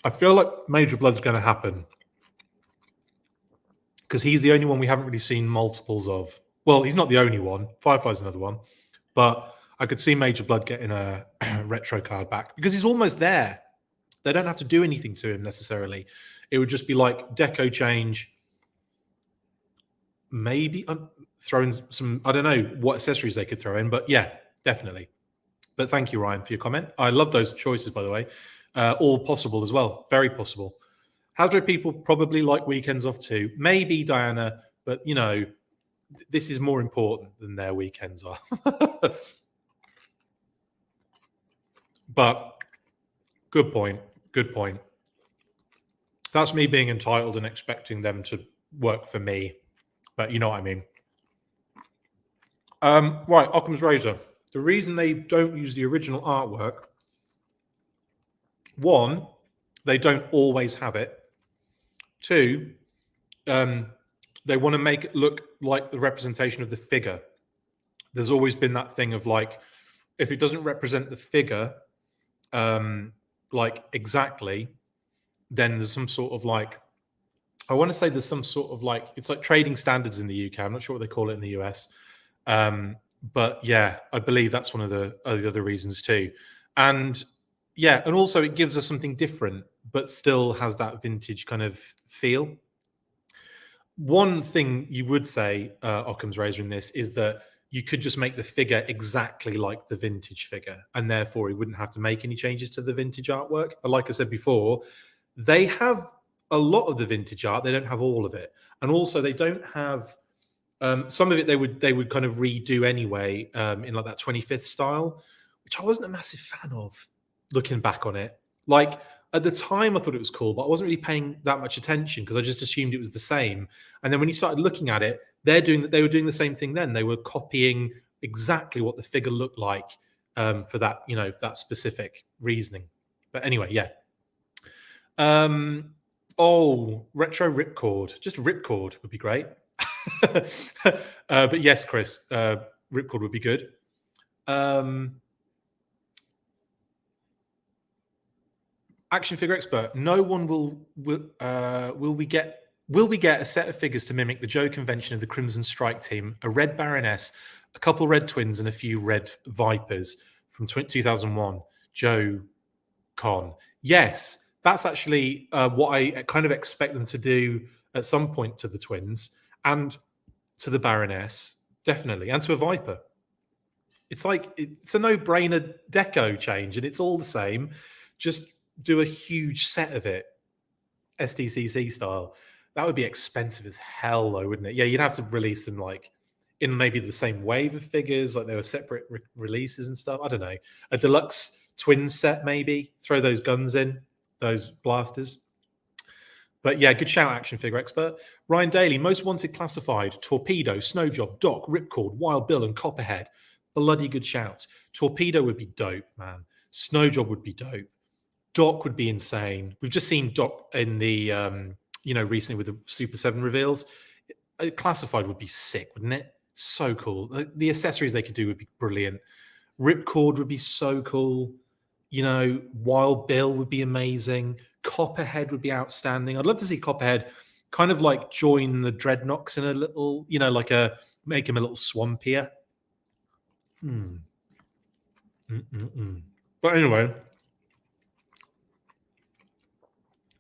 I feel like Major Blood's going to happen because he's the only one we haven't really seen multiples of. Well, he's not the only one. Firefly's another one. But I could see Major Blood getting a retro card back because he's almost there. They don't have to do anything to him necessarily. It would just be like deco change. Maybe throwing some, I don't know what accessories they could throw in, but yeah, definitely. But thank you, Ryan, for your comment. I love those choices, by the way. All possible as well. Very possible. Hasbro people probably like weekends off too. Maybe, Diana, but this is more important than their weekends are. But good point. Good point. That's me being entitled and expecting them to work for me but you know what I mean. Right, Occam's Razor. The reason they don't use the original artwork, one, they don't always have it. Two, they want to make it look like the representation of the figure. There's always been that thing of like, if it doesn't represent the figure like exactly, then there's some sort of like, I want to say there's some sort of like, it's like trading standards in the UK. I'm not sure what they call it in the US. But yeah, I believe that's one of the other reasons too. And yeah, and also it gives us something different, but still has that vintage kind of feel. One thing you would say, Occam's Razor, in this is that you could just make the figure exactly like the vintage figure, and therefore you wouldn't have to make any changes to the vintage artwork. But like I said before, they have a lot of the vintage art. They don't have all of it, and also they don't have some of it. They would kind of redo anyway in like that 25th style, which I wasn't a massive fan of. Looking back on it, like at the time, I thought it was cool, but I wasn't really paying that much attention because I just assumed it was the same. And then when you started looking at it, they were doing the same thing. Then they were copying exactly what the figure looked like for that, you know, that specific reasoning. But anyway, yeah. Oh, retro ripcord. Just ripcord would be great. But yes, Chris, ripcord would be good. Action figure expert. No one will we get a set of figures to mimic the Joe convention of the Crimson Strike team, a red Baroness, a couple red twins, and a few red Vipers from 2001 Joe Con. Yes, that's actually what I kind of expect them to do at some point to the twins and to the Baroness, definitely, and to a Viper. It's like it's a no-brainer deco change, and it's all the same. Just do a huge set of it, SDCC style. That would be expensive as hell, though, wouldn't it? Yeah, you'd have to release them like in maybe the same wave of figures, like they were separate releases and stuff. I don't know. A deluxe twin set, maybe. Throw those guns in, those blasters. But yeah, good shout, action figure expert. Ryan Daly, most wanted classified: Torpedo, Snowjob, Doc, Ripcord, Wild Bill, and Copperhead. Bloody good shouts. Torpedo would be dope, man. Snowjob would be dope. Doc would be insane. We've just seen Doc in the, recently with the Super 7 reveals. Classified would be sick, wouldn't it? So cool. The accessories they could do would be brilliant. Ripcord would be so cool. You know, Wild Bill would be amazing. Copperhead would be outstanding. I'd love to see Copperhead kind of like join the Dreadnoks in a little, make him a little swampier. But anyway,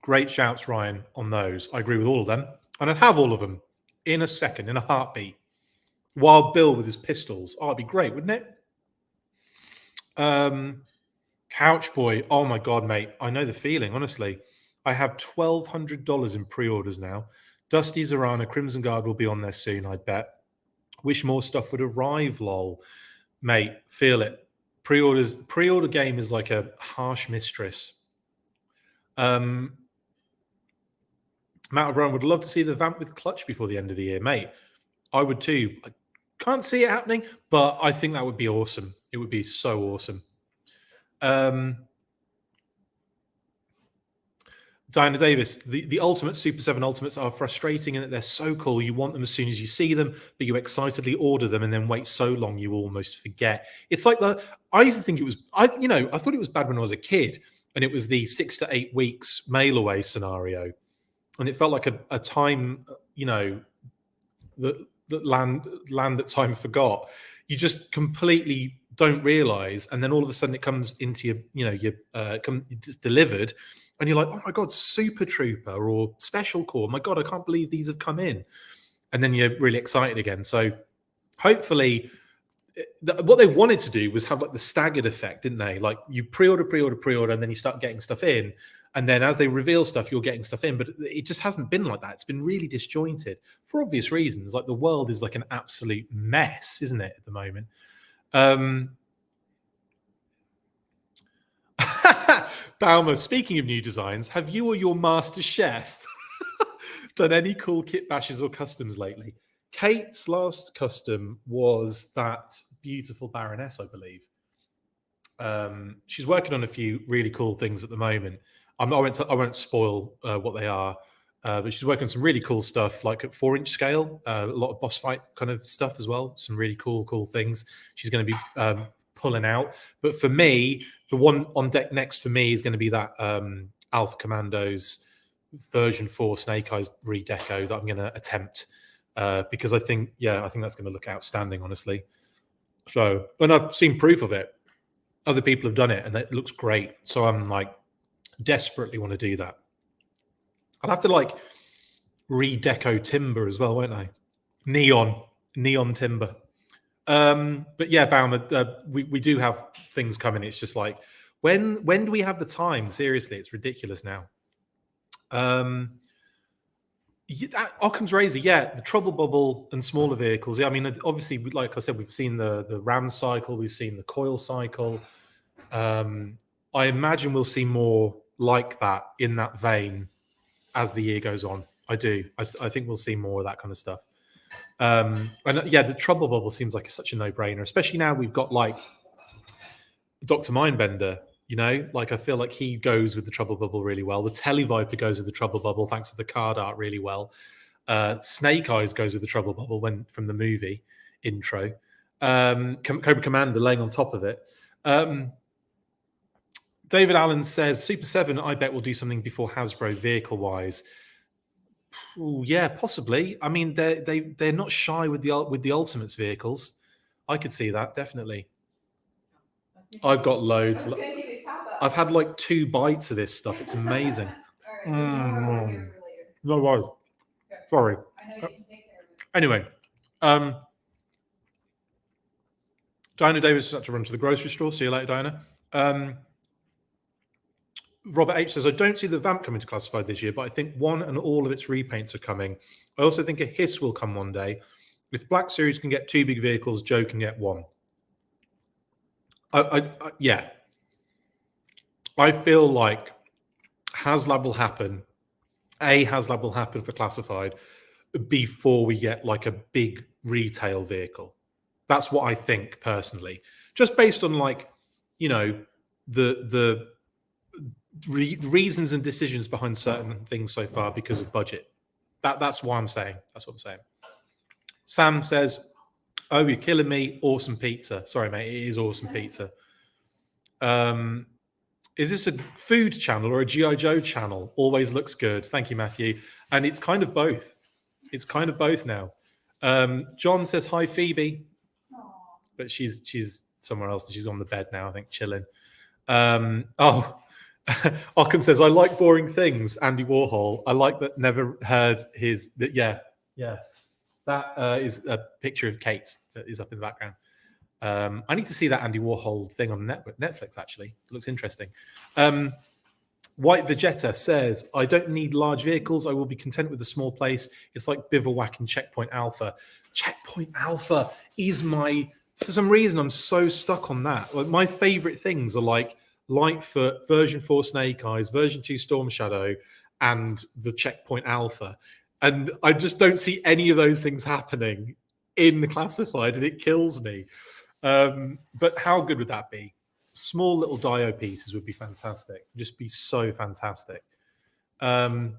great shouts, Ryan, on those. I agree with all of them. And I'd have all of them in a second, in a heartbeat. Wild Bill with his pistols. Oh, it'd be great, wouldn't it? Couch Boy. Oh, my God, mate. I know the feeling, honestly. I have $1,200 in pre-orders now. Dusty Zarana, Crimson Guard will be on there soon, I bet. Wish more stuff would arrive, lol. Mate, feel it. Pre-order game is like a harsh mistress. Matt O'Brien would love to see the Vamp with Clutch before the end of the year, mate. I would too. I can't see it happening, but I think that would be awesome. It would be so awesome. Diana Davis, the Ultimate Super 7 Ultimates are frustrating in that they're so cool. You want them as soon as you see them, but you excitedly order them and then wait so long you almost forget. It's like I used to think it was, I thought it was bad when I was a kid, and it was the 6 to 8 weeks mail away scenario. And it felt like a time, that land that time forgot. You just completely don't realize, and then all of a sudden it comes into it's delivered, and you're like, oh my God, Super Trooper or Special Corps. My God, I can't believe these have come in. And then you're really excited again. So hopefully, what they wanted to do was have like the staggered effect, didn't they? Like you pre-order, and then you start getting stuff in. And then as they reveal stuff, you're getting stuff in. But it just hasn't been like that. It's been really disjointed for obvious reasons. Like the world is like an absolute mess, isn't it, at the moment? Baumer, speaking of new designs, have you or your master chef done any cool kit bashes or customs lately? Kate's last custom was that beautiful Baroness, I believe. She's working on a few really cool things at the moment. I won't spoil what they are, but she's working on some really cool stuff, like at 4-inch scale, a lot of boss fight kind of stuff as well. Some really cool things she's going to be pulling out. But for me, the one on deck next for me is going to be that Alpha Commandos version 4 Snake Eyes redeco that I'm going to attempt because I think that's going to look outstanding, honestly. So, and I've seen proof of it. Other people have done it, and it looks great. So I'm like desperately want to do that. I'll have to like redeco timber as well, won't I? Neon timber. But yeah, Baumer, we do have things coming. It's just like when do we have the time? Seriously, it's ridiculous now. Occam's Razor, the Trouble Bubble and smaller vehicles. I mean, obviously, like I said, we've seen the Ram cycle, we've seen the Coil cycle. I imagine we'll see more like that in that vein as the year goes on. I do. I think we'll see more of that kind of stuff. And the Trouble Bubble seems like such a no-brainer, especially now we've got like Dr. Mindbender. You know, like I feel like he goes with the Trouble Bubble really well. The Televiper goes with the Trouble Bubble thanks to the card art really well. Snake Eyes goes with the Trouble Bubble from the movie intro. Cobra Commander laying on top of it. David Allen says Super 7, I bet will do something before Hasbro vehicle-wise. Ooh, yeah, possibly. I mean, they're not shy with the Ultimates vehicles. I could see that, definitely. I've got loads. I've had like 2 bites of this stuff. It's amazing. No worries. Sorry. Anyway, Diana Davis has had to run to the grocery store. See you later, Diana. Robert H says, I don't see the Vamp coming to Classified this year, but I think one and all of its repaints are coming. I also think a Hiss will come one day. If Black Series can get 2 big vehicles, Joe can get 1. I feel like HasLab will happen. HasLab will happen for Classified before we get like a big retail vehicle. That's what I think personally, just based on like, you know, the reasons and decisions behind certain things so far because of budget. That's what I'm saying. That's what I'm saying. Sam says, oh, you're killing me. Awesome pizza. Sorry, mate. It is awesome pizza. Is this a food channel or a G.I. Joe channel? Always looks good. Thank you, Matthew. And it's kind of both. It's kind of both now. John says, hi, Phoebe. Aww. But she's somewhere else. She's on the bed now, I think, chilling. Occam says, I like boring things. Andy Warhol. I like that. Never heard his. Yeah. That is a picture of Kate that is up in the background. I need to see that Andy Warhol thing on Netflix, actually. It looks interesting. White Vegeta says, I don't need large vehicles. I will be content with a small place. It's like Bivouac and Checkpoint Alpha. Checkpoint Alpha is for some reason, I'm so stuck on that. Like, my favorite things are like Lightfoot, version 4 Snake Eyes, version 2 Storm Shadow, and the Checkpoint Alpha. And I just don't see any of those things happening in the Classified, and it kills me. But how good would that be? Small little Dio pieces would be fantastic. Just be so fantastic. Zartan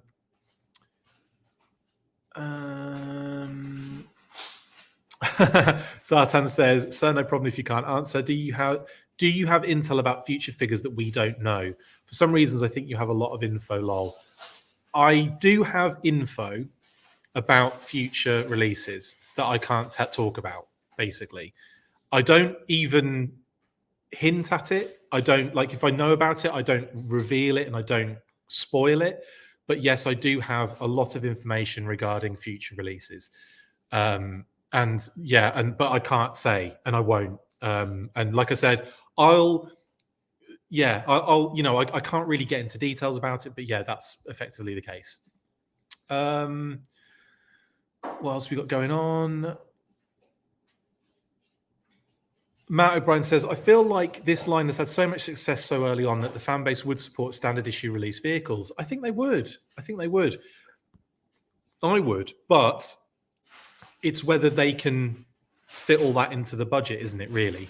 says, sir, no problem if you can't answer. Do you have intel about future figures that we don't know? For some reasons, I think you have a lot of info, lol. I do have info about future releases that I can't talk about, basically. I don't even hint at it. I don't, like, if I know about it, I don't reveal it and I don't spoil it. But yes, I do have a lot of information regarding future releases. But I can't say, and I won't. And like I said, I can't really get into details about it, but yeah, that's effectively the case. What else we got going on? Matt O'Brien says, I feel like this line has had so much success so early on that the fan base would support standard issue release vehicles. I think they would. I would. But It's whether they can fit all that into the budget, isn't it, really?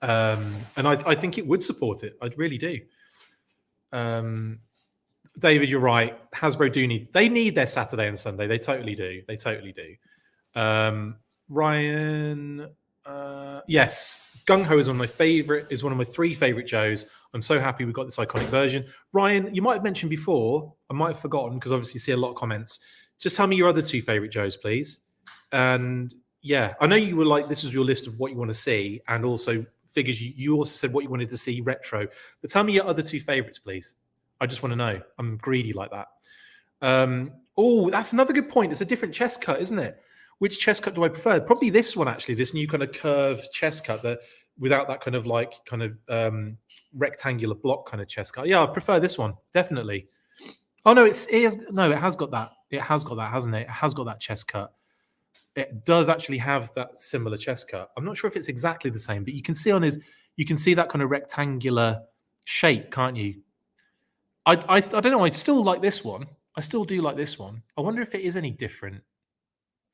And I think it would support it. I really do. David, you're right. Hasbro they need their Saturday and Sunday. They totally do. They totally do. Ryan, yes, Gung-ho is one of my 3 favorite Joes. I'm so happy we got this iconic version. Ryan, you might have mentioned before, I might have forgotten because obviously you see a lot of comments. Just tell me your other 2 favorite Joes, please. And yeah, I know you were like, this was your list of what you want to see, and also figures you also said what you wanted to see retro. But tell me your other 2 favorites, please. I just want to know. I'm greedy like that. Oh, that's another good point. It's a different chest cut, isn't it? Which chest cut do I prefer? Probably this one, actually. This new kind of curved chest cut that without that kind of rectangular block kind of chest cut. Yeah, I prefer this one, definitely. Oh no, it has got that. It has got that, hasn't it? It has got that chest cut. It does actually have that similar chest cut. I'm not sure if it's exactly the same, but you can see you can see that kind of rectangular shape, can't you? I don't know. I still like this one. I still do like this one. I wonder if it is any different.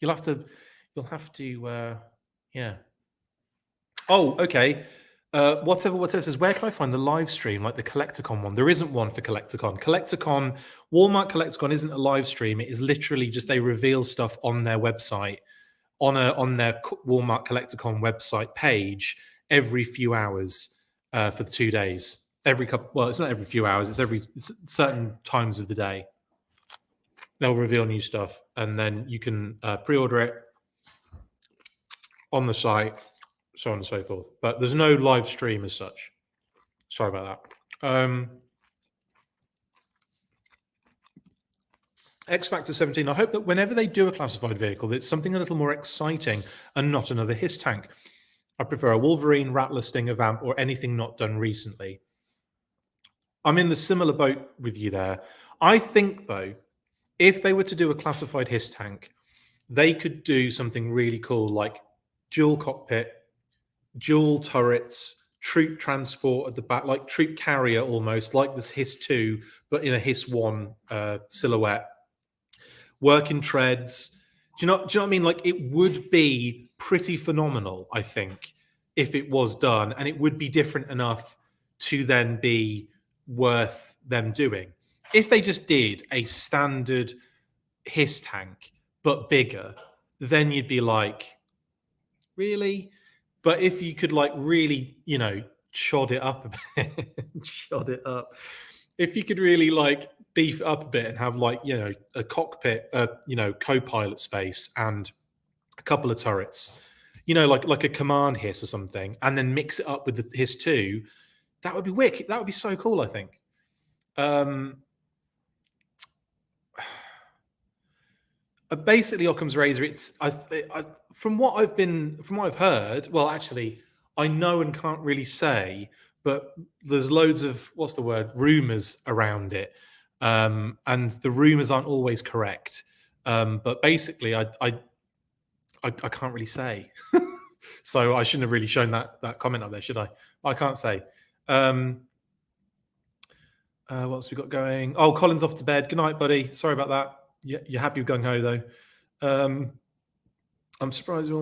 You'll have to, yeah. Oh, okay. Whatever says, where can I find the live stream, like the Collecticon one? There isn't one for Collecticon. Walmart Collecticon isn't a live stream. It is literally just they reveal stuff on their website, on their Walmart Collecticon website page every few hours for the 2 days. It's not every few hours. It's certain times of the day. They'll reveal new stuff, and then you can pre-order it on the site, so on and so forth. But there's no live stream as such. Sorry about that. X Factor 17. I hope that whenever they do a classified vehicle, it's something a little more exciting and not another HISS tank. I prefer a Wolverine, Rattler, Stinger, Vamp, or anything not done recently. I'm in the similar boat with you there. I think, though, if they were to do a classified HISS tank, they could do something really cool, like dual cockpit, dual turrets, troop transport at the back, like troop carrier almost, like this HISS 2, but in a HISS 1 silhouette. Working treads. Do you know what I mean? Like, it would be pretty phenomenal, I think, if it was done, and it would be different enough to then be worth them doing. If they just did a standard HISS tank but bigger, then you'd be like, really? But if you could like really, chod it up a bit, chod it up. If you could really like beef it up a bit and have like, a cockpit, co-pilot space and a couple of turrets, like a command HISS or something, and then mix it up with the HISS 2, that would be wicked. That would be so cool, I think. Basically, Occam's razor. It's from what I've heard. Well, actually, I know and can't really say, but there's loads of rumors around it, and the rumors aren't always correct. But basically, I can't really say, so I shouldn't have really shown that comment up there, should I? I can't say. What else we got going? Oh, Colin's off to bed. Good night, buddy. Sorry about that. You're happy with Gung-ho, though. I'm surprised.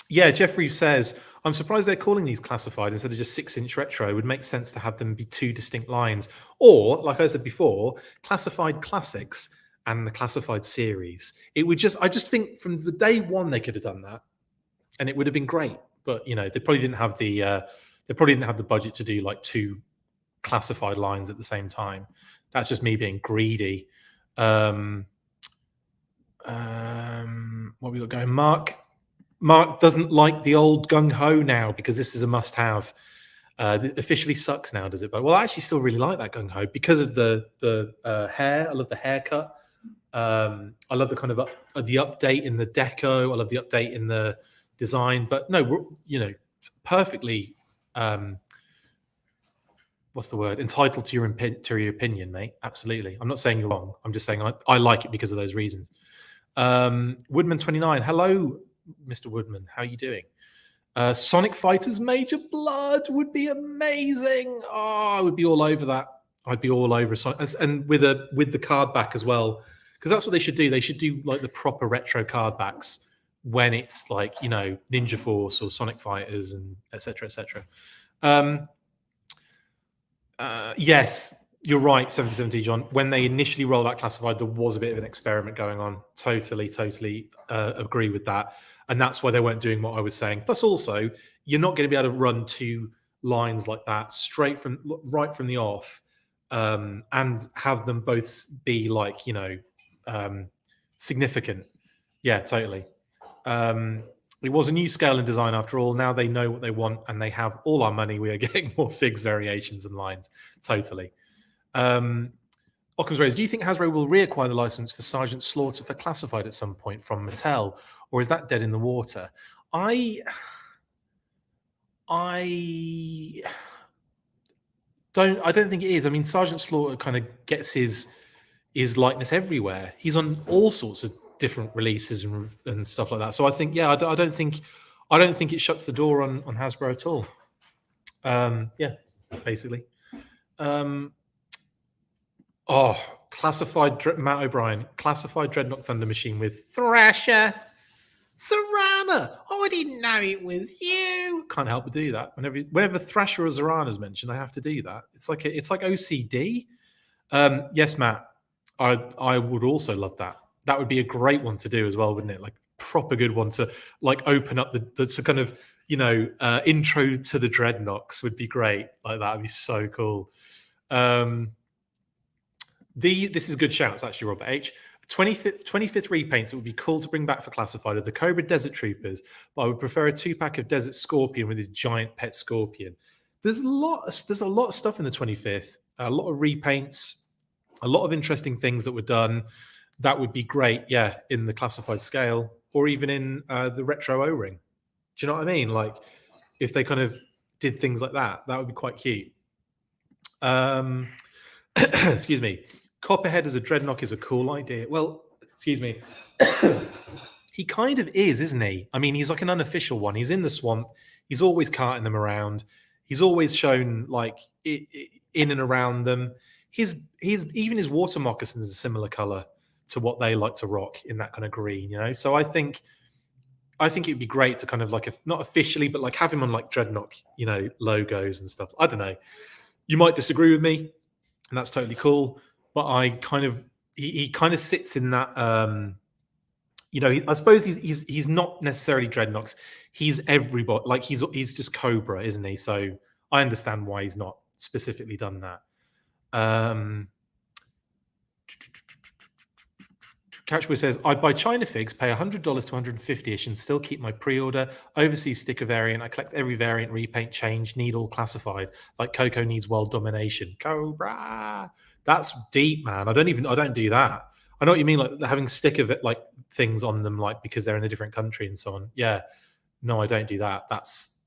Yeah, Jeffrey says, I'm surprised they're calling these classified instead of just 6-inch retro. It would make sense to have them be 2 distinct lines. Or, like I said before, classified classics and the classified series. It would I just think from the day one they could have done that, and it would have been great. But they probably didn't have the budget to do like 2 classified lines at the same time. That's just me being greedy. What we got going? Mark doesn't like the old Gung-ho now because this is a must-have. It officially sucks now, does it? But well, I actually still really like that Gung-ho because of the hair. I love the haircut. I love the kind of the update in the deco. I love the update in the design. But no, perfectly. Entitled to your opinion, mate. Absolutely. I'm not saying you're wrong. I'm just saying I like it because of those reasons. Woodman 29. Hello, Mr. Woodman. How are you doing? Sonic Fighters Major Blood would be amazing. Oh, I would be all over that. I'd be all over Sonic, and with the card back as well, because that's what they should do. They should do like the proper retro card backs when it's like, you know, Ninja Force or Sonic Fighters and etc. etc. Yes, you're right, 7070 John. When they initially rolled out Classified, there was a bit of an experiment going on. Totally agree with that. And that's why they weren't doing what I was saying. Plus, also, you're not going to be able to run two lines like that right from the off, and have them both be like, you know, significant. Yeah, totally. It was a new scale and design after all. Now they know what they want and they have all our money. We are getting more figs, variations, and lines. Totally. Occam's Rose, do you think Hasbro will reacquire the license for Sergeant Slaughter for Classified at some point from Mattel, or is that dead in the water? I don't think it is. I mean, Sergeant Slaughter kind of gets his likeness everywhere. He's on all sorts of different releases and stuff like that. So I think, yeah, I don't think it shuts the door on Hasbro at all. Yeah, basically. Classified Matt O'Brien, Classified Dreadnought Thunder Machine with Thrasher, Zorana. Oh, I didn't know it was you. Can't help but do that. Whenever Thrasher or Zorana is mentioned, I have to do that. It's like OCD. Yes, Matt. I would also love that. That would be a great one to do as well, wouldn't it? Like proper good one to like open up the kind of, you know, intro to the Dreadnoks would be great. Like that would be so cool. This is good shouts actually, Robert H. 25th repaints. It would be cool to bring back for Classified of the Cobra Desert Troopers, but I would prefer a 2-pack of Desert Scorpion with his giant pet scorpion. There's a lot of stuff in the 25th. A lot of repaints, a lot of interesting things that were done. That would be great, yeah, in the Classified scale or even in the retro O-ring. Do you know what I mean? Like if they kind of did things like that, that would be quite cute. Excuse me. Copperhead as a Dreadnought is a cool idea. Well, excuse me. He kind of is, isn't he? I mean, he's like an unofficial one. He's in the swamp. He's always carting them around. He's always shown like in and around them. His even his water moccasins is a similar color to what they like to rock in that kind of green, you know. So I think it'd be great to kind of like, not officially, but like have him on like Dreadnought, you know, logos and stuff. I don't know. You might disagree with me, and that's totally cool. But I kind of he kind of sits in that. You know, I suppose he's not necessarily Dreadnoks. He's everybody. Like he's just Cobra, isn't he? So I understand why he's not specifically done that. Catchboy says, I'd buy China figs, pay $100 to 150-ish and still keep my pre-order. Overseas sticker variant. I collect every variant, repaint, change, need all classified. Like Coco needs world domination. Cobra. That's deep, man. I don't do that. I know what you mean, like having sticker like things on them, like because they're in a different country and so on. Yeah. No, I don't do that. That's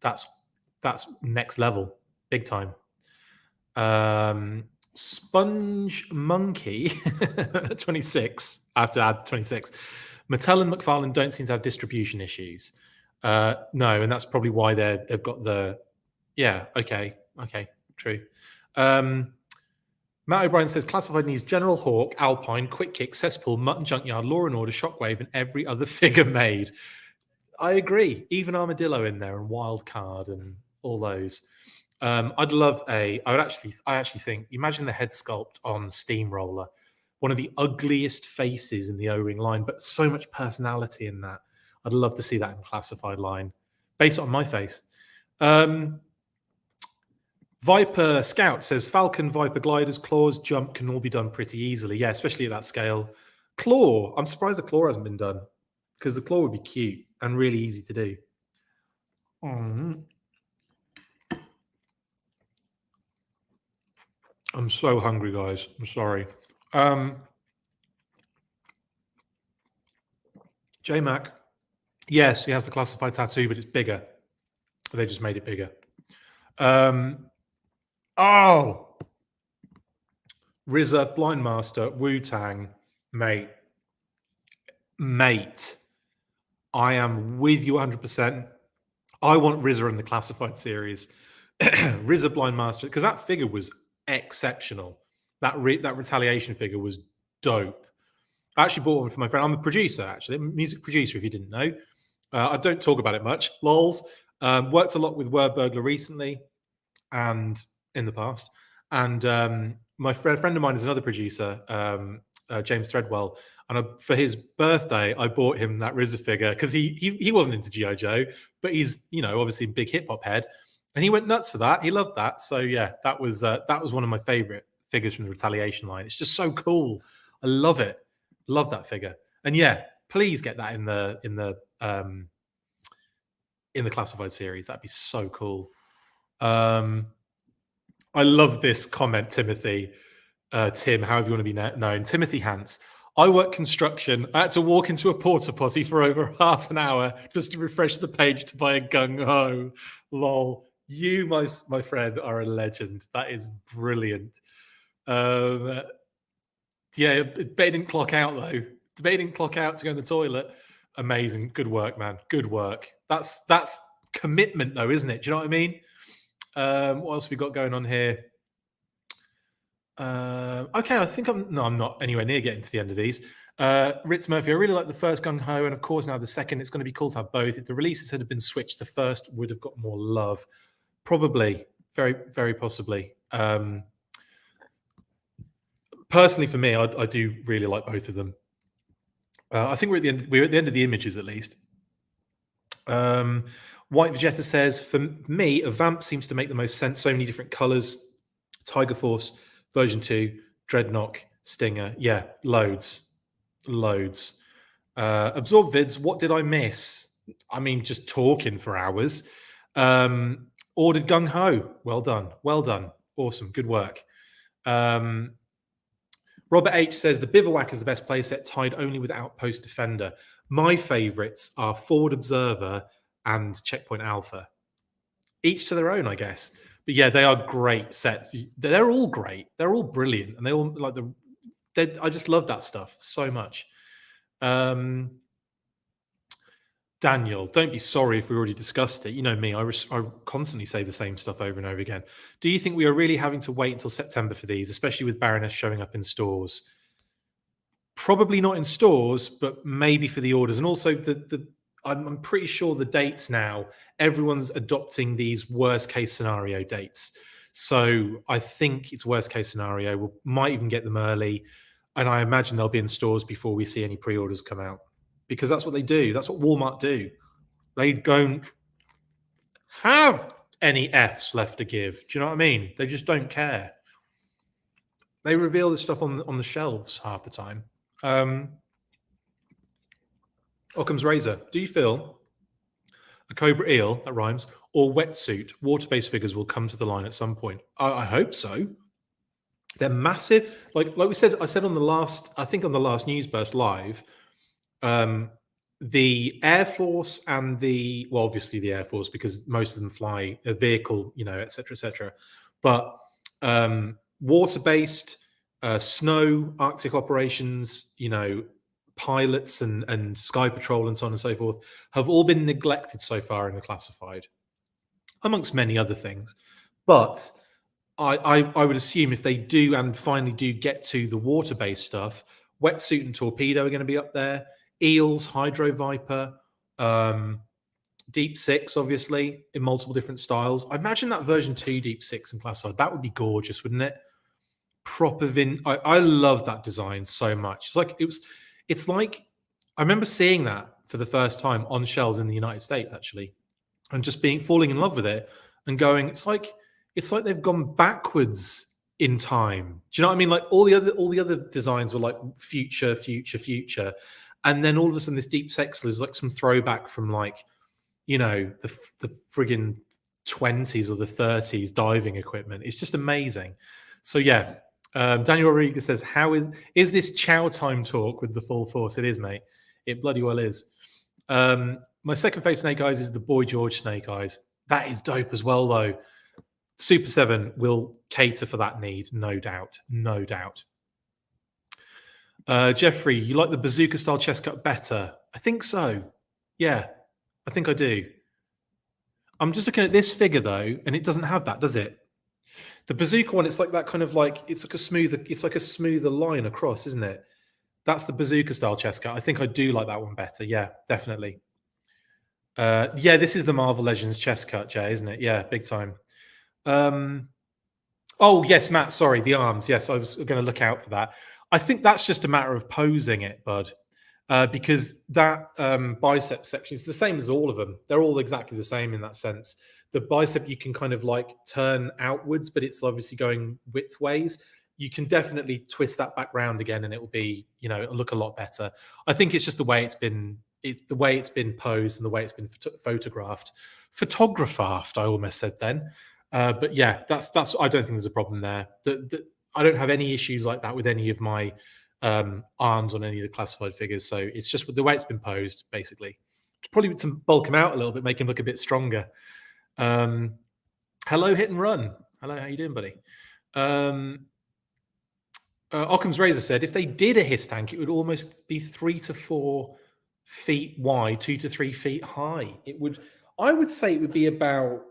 next level. Big time. Sponge Monkey 26. I have to add 26. Mattel and McFarlane don't seem to have distribution issues. No, and that's probably why they've got the. Yeah. Okay. True. Matt O'Brien says Classified needs General Hawk, Alpine, Quick Kick, Cesspool, Mutton Junkyard, Law and Order, Shockwave, and every other figure made. I agree. Even Armadillo in there and Wild Card and all those. I'd love I actually think, imagine the head sculpt on Steamroller, one of the ugliest faces in the O-ring line, but so much personality in that. I'd love to see that in Classified line, based on my face. Viper Scout says Falcon, Viper gliders, claws, jump can all be done pretty easily. Yeah, especially at that scale. Claw, I'm surprised the claw hasn't been done because the claw would be cute and really easy to do. I'm so hungry, guys. I'm sorry. J-Mac. Yes, he has the Classified tattoo, but it's bigger. They just made it bigger. RZA, Blind Master, Wu-Tang, mate. I am with you 100%. I want RZA in the Classified series. RZA, Blind Master, because that figure was exceptional. That retaliation figure was dope. I actually bought one for my friend. I'm a producer, actually. I'm a music producer, if you didn't know. I don't talk about it much. Lols. Worked a lot with Word Burglar recently and in the past. And my friend of mine is another producer, James Threadwell. And for his birthday, I bought him that RZA figure because he wasn't into G.I. Joe, but he's, you know, obviously a big hip hop head. And he went nuts for that. He loved that. So yeah, that was one of my favorite figures from the Retaliation line. It's just so cool. I love it. Love that figure. And yeah, please get that in the Classified series. That'd be so cool. I love this comment, Timothy. Tim, however you want to be known. Timothy Hans. I work construction. I had to walk into a porta potty for over half an hour just to refresh the page to buy a Gung-ho. Lol. You, my friend, are a legend. That is brilliant. Yeah, bet didn't clock out though. Bet didn't clock out to go in the toilet. Amazing. Good work, man. Good work. That's commitment though, isn't it? Do you know what I mean? What else we got going on here? Okay, I think I'm not anywhere near getting to the end of these. Ritz Murphy, I really like the first Gung-ho, and of course now the second. It's going to be cool to have both. If the releases had been switched, the first would have got more love. Probably, very, very possibly. Personally, for me, I do really like both of them. I think we're at the end. We're at the end of the images, at least. White Vegeta says, for me, a Vamp seems to make the most sense. So many different colors. Tiger Force, version 2, Dreadnought, Stinger. Yeah, loads. Absorb Vids, what did I miss? I mean, just talking for hours. Ordered Gung-ho. Well done. Awesome. Good work. Robert H says, the Bivouac is the best playset, tied only with Outpost Defender. My favorites are Forward Observer and Checkpoint Alpha. Each to their own, I guess. But yeah, they are great sets. They're all great. They're all brilliant. And they all like I just love that stuff so much. Daniel, don't be sorry if we already discussed it. You know me, I constantly say the same stuff over and over again. Do you think we are really having to wait until September for these, especially with Baroness showing up in stores? Probably not in stores, but maybe for the orders. And also, I'm pretty sure the dates now, everyone's adopting these worst case scenario dates. So I think it's worst case scenario. We might even get them early. And I imagine they'll be in stores before we see any pre-orders come out. Because that's what they do. That's what Walmart do. They don't have any Fs left to give. Do you know what I mean? They just don't care. They reveal this stuff on the shelves half the time. Occam's Razor. Do you feel a Cobra Eel, that rhymes, or Wetsuit water-based figures will come to the line at some point? I hope so. They're massive. Like we said, I said on the last News Burst Live, the Air Force and obviously the Air Force, because most of them fly a vehicle, et cetera, but water-based, snow, Arctic operations, pilots and Sky Patrol and so on and so forth have all been neglected so far in the Classified, amongst many other things. But I would assume if they do and finally do get to the water-based stuff, Wetsuit and Torpedo are going to be up there. Eels, Hydro Viper, Deep Six, obviously, in multiple different styles. I imagine that version 2 Deep Six in Classified, that would be gorgeous, wouldn't it? Proper I love that design so much. It's like I remember seeing that for the first time on shelves in the United States, actually, and just falling in love with it and going, it's like they've gone backwards in time. Do you know what I mean? Like all the other designs were like future, and then all of a sudden this Deep Six is like some throwback from like, the friggin' 20s or the 30s diving equipment. It's just amazing. So yeah, Daniel Rodriguez says, "How is this Chow Time talk with the full force?" It is, mate. It bloody well is. My second favorite Snake Eyes is the Boy George Snake Eyes. That is dope as well, though. Super 7 will cater for that need, no doubt. Jeffrey, you like the bazooka style chest cut better? I think so. Yeah, I think I do. I'm just looking at this figure though, and it doesn't have that, does it? The bazooka one, it's like that kind of like it's like a smoother line across, isn't it? That's the bazooka style chest cut. I think I do like that one better. Yeah, definitely. Yeah, this is the Marvel Legends chest cut, Jay, isn't it? Yeah, big time. Oh, yes, Matt. Sorry, the arms. Yes, I was going to look out for that. I think that's just a matter of posing it, bud, because that bicep section is the same as all of them. They're all exactly the same in that sense. The bicep you can kind of like turn outwards, but it's obviously going widthways. You can definitely twist that back round again, and it will be, it'll look a lot better. I think it's just the way it's been. It's the way it's been posed and the way it's been photographed. Photographed, I almost said then. But yeah, that's. I don't think there's a problem there. I don't have any issues like that with any of my arms on any of the classified figures. So it's just the way it's been posed, basically. Probably to bulk him out a little bit, make him look a bit stronger. Hello, Hit and Run. Hello, how you doing, buddy? Occam's Razor said if they did a his tank, it would almost be 3 to 4 feet wide, 2 to 3 feet high. It would. I would say it would be about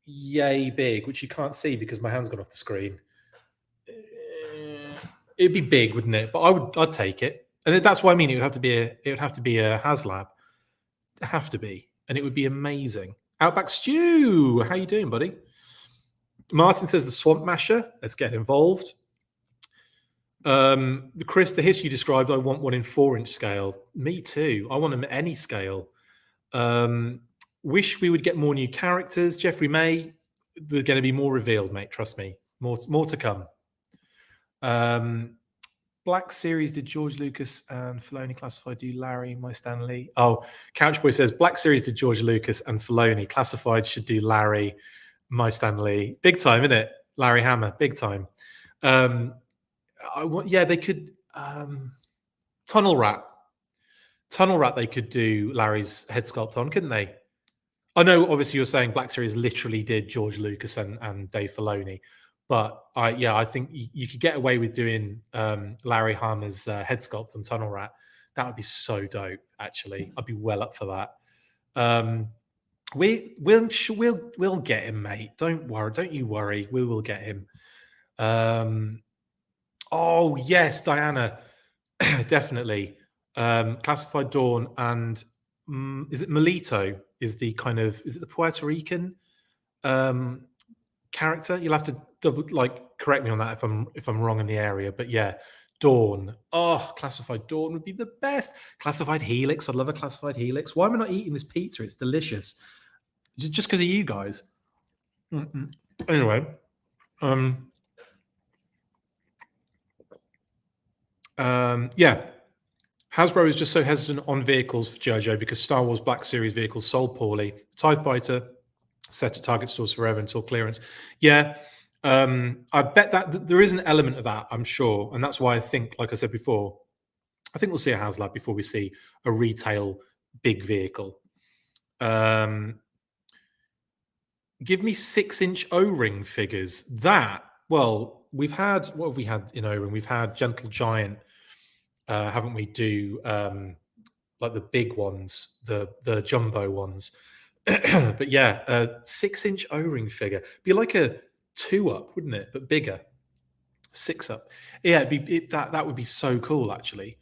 yay big, which you can't see because my hand's gone off the screen. It'd be big, wouldn't it? But I'd take it, and that's what I mean. It would have to be a HasLab. It have to be, and it would be amazing. Outback Stew, how you doing, buddy? Martin says the Swamp Masher. Let's get involved. Chris, the history you described, I want one in 4-inch scale. Me too. I want them at any scale. Wish we would get more new characters. Jeffrey May, there's going to be more revealed, mate. Trust me. More to come. Black Series, did George Lucas and Filoni Classified do Larry, My Stan Lee? Oh, Couchboy says Black Series did George Lucas and Filoni. Classified should do Larry, My Stan Lee. Big time, isn't it? Larry Hammer, big time. They could Tunnel Rat. They could do Larry's head sculpt on, couldn't they? I know, obviously, you're saying Black Series literally did George Lucas and Dave Filoni, but I think you could get away with doing Larry Hammer's head sculpt on Tunnel Rat. That would be so dope. Actually, I'd be well up for that. We'll get him, mate. Don't you worry. We will get him. Oh yes, Diana, definitely. Classified Dawn and is it Melito? Is it the Puerto Rican character? You'll have to correct me on that if I'm wrong in the area. But yeah, Dawn. Oh, Classified Dawn would be the best. Classified Helix. I'd love a Classified Helix. Why am I not eating this pizza? It's delicious. Just because of you guys. Anyway, yeah. Hasbro is just so hesitant on vehicles for JoJo because Star Wars Black Series vehicles sold poorly. TIE Fighter set at Target stores forever until clearance. Yeah, I bet that there is an element of that, I'm sure. And that's why I think, like I said before, I think we'll see a HasLab before we see a retail big vehicle. Give me 6-inch O-ring figures. What have we had in O-ring? We've had Gentle Giant, haven't we? Do like the big ones, the jumbo ones. But yeah, a 6-inch O-ring figure. Be like a 2-up, wouldn't it? But bigger. 6-up. Yeah, that would be so cool, actually.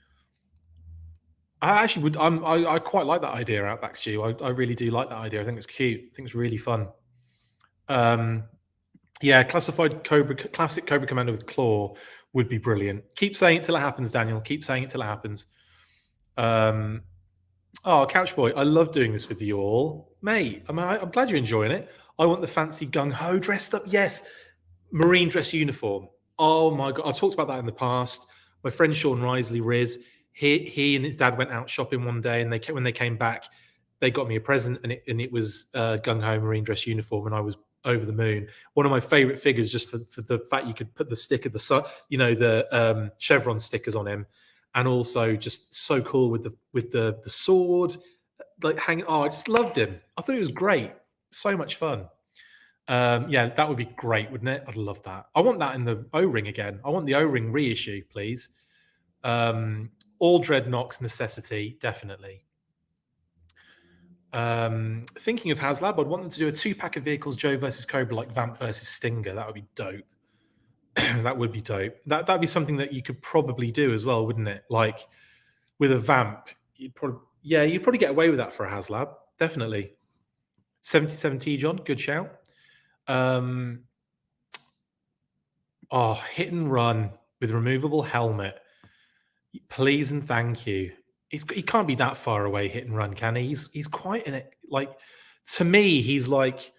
I actually would. I quite like that idea, Outback Stew. I really do like that idea. I think it's cute. I think it's really fun. Yeah, classic Cobra Commander with claw would be brilliant. Keep saying it till it happens, Daniel. Keep saying it till it happens. Couchboy, I love doing this with you all, mate. I'm glad you're enjoying it. I want the fancy Gung-ho dressed up. Yes, Marine dress uniform. Oh my god, I've talked about that in the past. My friend Sean Risley, Riz, he and his dad went out shopping one day, and when they came back, they got me a present, and it was Gung-ho Marine dress uniform, and I was over the moon. One of my favorite figures, just for the fact you could put the sticker, the chevron stickers on him, and also just so cool with the sword, like hanging. Oh, I just loved him. I thought it was great. So much fun. Yeah, that would be great, wouldn't it? I'd love that. I want that in the O-ring again. I want the O-ring reissue, please. All Dreadnoks necessity, definitely. Thinking of HasLab, I'd want them to do a 2-pack of vehicles, Joe versus Cobra, like Vamp versus Stinger. That would be dope. That would be dope. That'd be something that you could probably do as well, wouldn't it? Like with a vamp, you'd probably get away with that for a HasLab, definitely. 77T John, good shout. Hit and run with removable helmet. Please and thank you. He can't be that far away, hit and run, can he? He's quite like, to me, he's like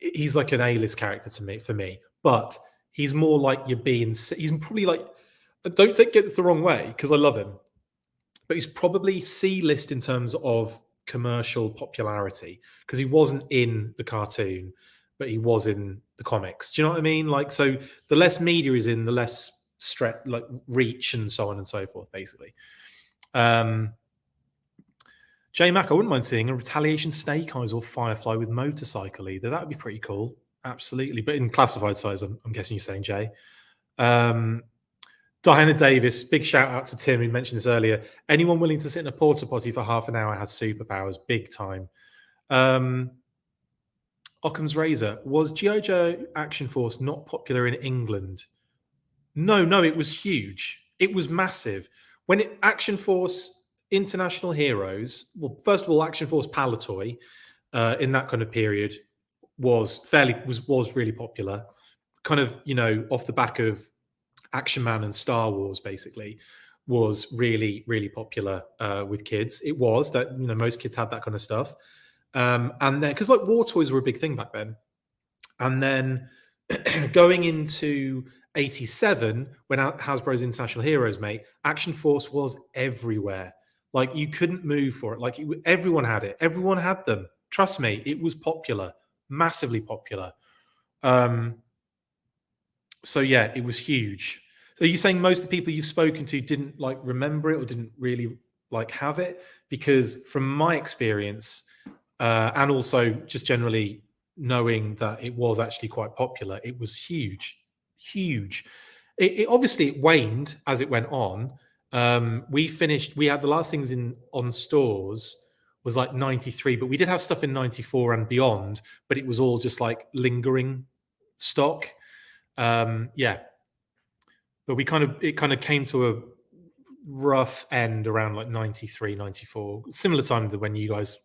an A-list character for me, but he's more like your B and C. He's probably like, don't get this the wrong way because I love him, but he's probably C-list in terms of commercial popularity because he wasn't in the cartoon, but he was in the comics. Do you know what I mean? Like, so the less media is in, the less reach and so on and so forth, basically. J Mac, I wouldn't mind seeing a Retaliation Snake Eyes or Firefly with motorcycle either. That would be pretty cool. Absolutely. But in classified size, I'm guessing you're saying, Jay. Diana Davis, big shout out to Tim, who mentioned this earlier. Anyone willing to sit in a porta potty for half an hour has superpowers, big time. Occam's Razor, was G.I. Joe Action Force not popular in England? No, it was huge. It was massive. When Action Force International Heroes, well, first of all, Action Force Palatoy in that kind of period was really popular. Kind of, off the back of Action Man and Star Wars, basically, was really, really popular with kids. It was that, most kids had that kind of stuff. And then, because like war toys were a big thing back then. And then going into 87, when Hasbro's International Heroes, mate, Action Force was everywhere. Like, you couldn't move for it. Like, everyone had it. Everyone had them. Trust me, it was popular, massively popular. So yeah, it was huge. So you're saying most of the people you've spoken to didn't like remember it or didn't really like have it? Because from my experience, and also just generally knowing that it was actually quite popular, it was huge. It obviously it waned as it went on. We had the last things on stores was like 93, but we did have stuff in 94 and beyond, but it was all just like lingering stock. But it kind of came to a rough end around like 93, 94, similar time to when you guys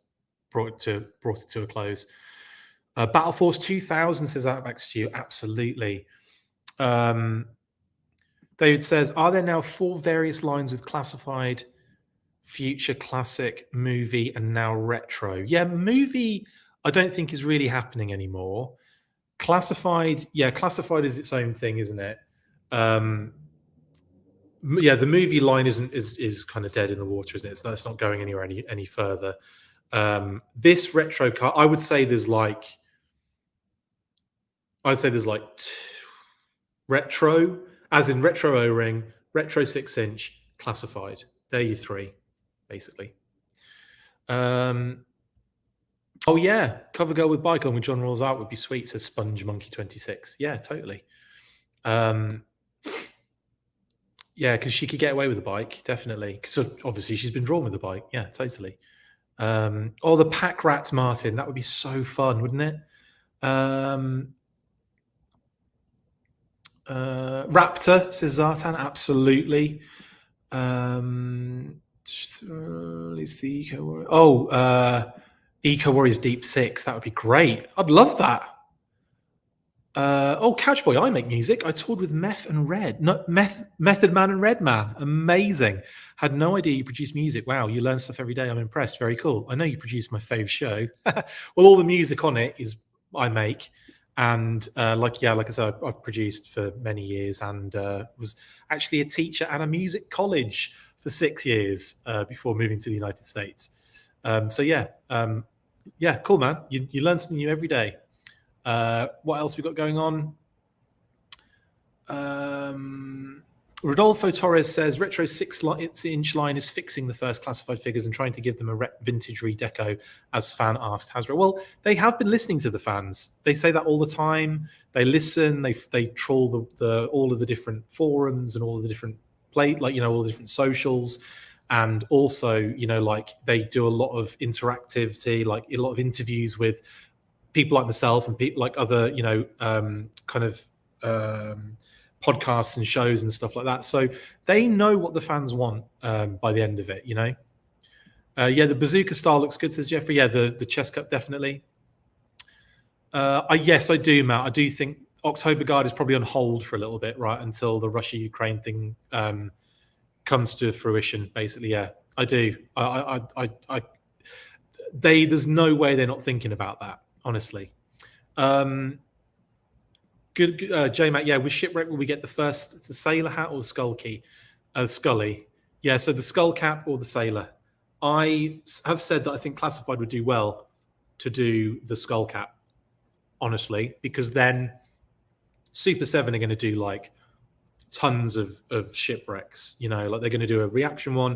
brought it to a close. Battle Force 2000 says Outbacks to you. Absolutely. David says, are there now 4 various lines with classified, future, classic, movie, and now retro? Yeah, movie, I don't think is really happening anymore. Classified is its own thing, isn't it? The movie line is kind of dead in the water, isn't it? That's not going anywhere any further. This retro card, I would say there's like retro, as in retro O-ring, retro 6-inch, classified. There you 3, basically. Oh yeah, cover girl with bike on with John Rawls art would be sweet, says Sponge Monkey 26. Yeah, totally. Yeah, because she could get away with the bike, definitely. So obviously she's been drawn with the bike. Yeah, totally. The Pack Rats, Martin. That would be so fun, wouldn't it? Raptor, says Zartan. Absolutely. Is the Eco Warrior? Eco Warriors Deep 6. That would be great. I'd love that. Couchboy, I make music. I toured with Method Man and Redman. Amazing. Had no idea you produce music. Wow, you learn stuff every day. I'm impressed. Very cool. I know you produce my fave show. Well, all the music on it is I make. And like I said, I've produced for many years and was actually a teacher at a music college for 6 years before moving to the United States. Cool, man. You learn something new every day. What else we got going on? Rodolfo Torres says retro 6-inch line is fixing the first classified figures and trying to give them a vintage redeco, as fan asked Hasbro. Well, they have been listening to the fans. They say that all the time. They listen. They troll all of the different forums and all of the different all the different socials, and also they do a lot of interactivity, like a lot of interviews with people like myself and people like other kind of podcasts and shows and stuff like that. So they know what the fans want by the end of it, you know. Yeah, the bazooka style looks good, says Jeffrey. Yeah, the chess cup definitely. Yes, I do, Matt. I do think October Guard is probably on hold for a little bit, right, until the Russia-Ukraine thing comes to fruition. Basically, yeah, I do. There's no way they're not thinking about that, honestly. Good, J Mac. Yeah, with Shipwreck, will we get the sailor hat or the skull key? Scully. Yeah, so the skull cap or the sailor. I have said that I think Classified would do well to do the skull cap, honestly, because then Super 7 are going to do like tons of shipwrecks. You know, like they're going to do a reaction one.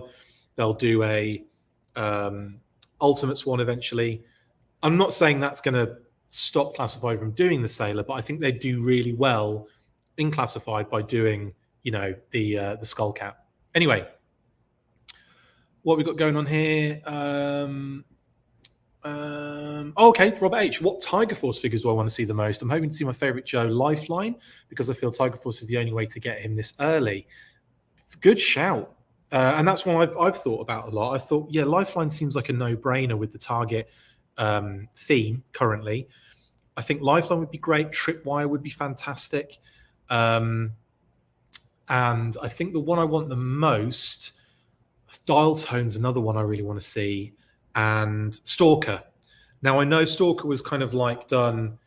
They'll do a Ultimates one eventually. I'm not saying that's going to stop Classified from doing the sailor, but I think they do really well in Classified by doing, you know, the skull cap. Anyway, what we got going on here? Okay, Robert H. What Tiger Force figures do I want to see the most? I'm hoping to see my favorite Joe Lifeline because I feel Tiger Force is the only way to get him this early. Good shout. And that's one I've thought about a lot. I thought, yeah, Lifeline seems like a no-brainer with the Target theme currently. I think Lifeline would be great. Tripwire would be fantastic. And I think the one I want the most, Dial Tone's another one I really want to see, and Stalker. Now, I know Stalker was kind of like done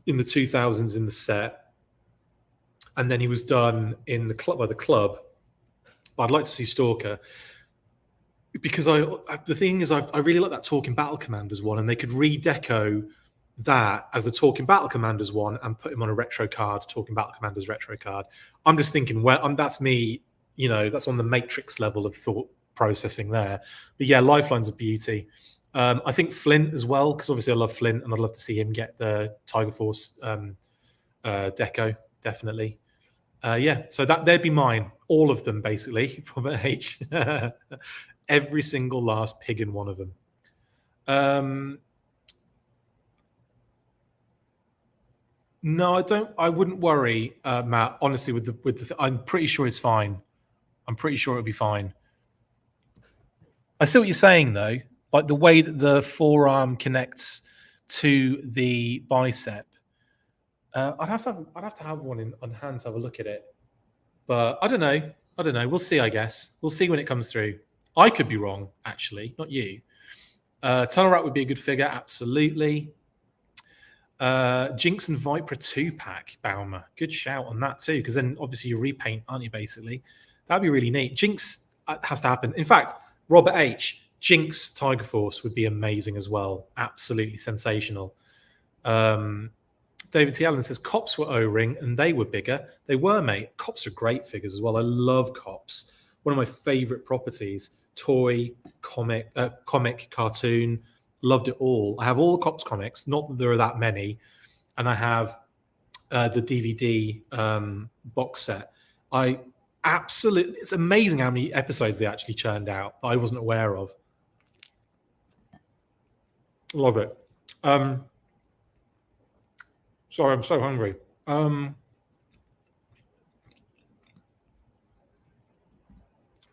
in the 2000s in the set, and then he was done in the club by the club. But I'd like to see Stalker because the thing is, I really like that Talking Battle Commanders one, and they could redeco that as the Talking Battle Commanders one and put him on a retro card, Talking Battle Commanders retro card. I'm just thinking, well, that's me, you know, that's on the Matrix level of thought processing there. But yeah, Lifeline's a beauty. I think Flint as well, because obviously I love Flint and I'd love to see him get the Tiger Force deco, definitely. Yeah, so they'd be mine. All of them, basically, from H. Every single last pig in one of them. No, I don't. I wouldn't worry, Matt. Honestly, I'm pretty sure it's fine. I'm pretty sure it'll be fine. I see what you're saying, though. Like the way that the forearm connects to the bicep. I'd have to have one on hand to have a look at it. But I don't know. We'll see. I guess we'll see when it comes through. I could be wrong, actually, not you. Tunnel Rat would be a good figure, absolutely. Jinx and Viper 2-pack, Baumer. Good shout on that too, because then obviously you repaint, aren't you, basically? That'd be really neat. Jinx has to happen. In fact, Robert H., Jinx Tiger Force would be amazing as well. Absolutely sensational. David T. Allen says, Cops were O-ring and they were bigger. They were, mate. Cops are great figures as well. I love Cops. One of my favorite properties. Toy, comic, cartoon. Loved it all. I have all the Cops comics. Not that there are that many. And I have the DVD box set. It's amazing how many episodes they actually churned out that I wasn't aware of. Love it. Sorry, I'm so hungry.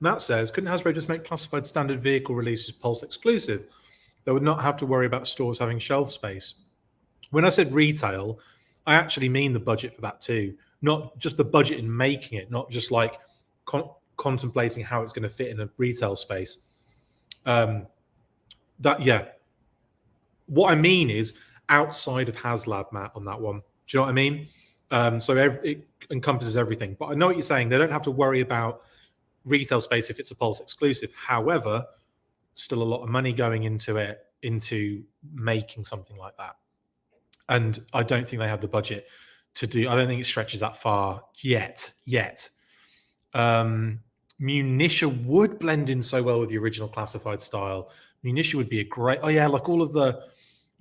Matt says, couldn't Hasbro just make Classified standard vehicle releases Pulse exclusive? They would not have to worry about stores having shelf space. When I said retail, I actually mean the budget for that too. Not just the budget in making it, not just like contemplating how it's going to fit in a retail space. What I mean is outside of HasLab, Matt, on that one. Do you know what I mean? So it encompasses everything. But I know what you're saying. They don't have to worry about retail space if it's a Pulse exclusive. However, still a lot of money going into making something like that. And I don't think they have the budget to do. I don't think it stretches that far yet. Munitia would blend in so well with the original Classified style. Munitia would be a great. Oh yeah, like all of the,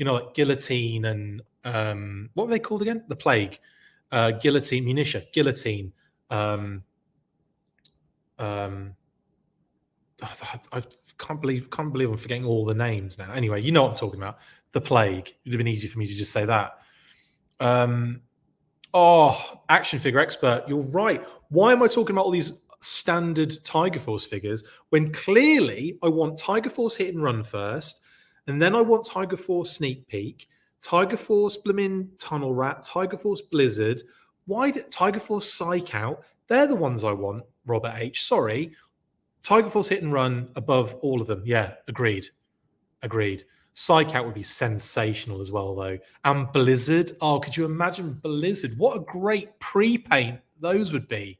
like Guillotine and what were they called again? The Plague, Guillotine, Munitia, Guillotine. I can't believe I'm forgetting all the names now. Anyway, you know what I'm talking about. The Plague. It would have been easy for me to just say that. Oh, action figure expert, you're right. Why am I talking about all these standard Tiger Force figures when clearly I want Tiger Force Hit and Run first, and then I want Tiger Force Sneak Peek, Tiger Force Blimmin' Tunnel Rat, Tiger Force Blizzard, why did Tiger Force Psych Out? They're the ones I want, Robert H. Sorry. Tiger Force Hit and Run above all of them. Yeah, agreed. Agreed. Psych Out would be sensational as well, though. And Blizzard. Oh, could you imagine Blizzard? What a great pre-paint those would be.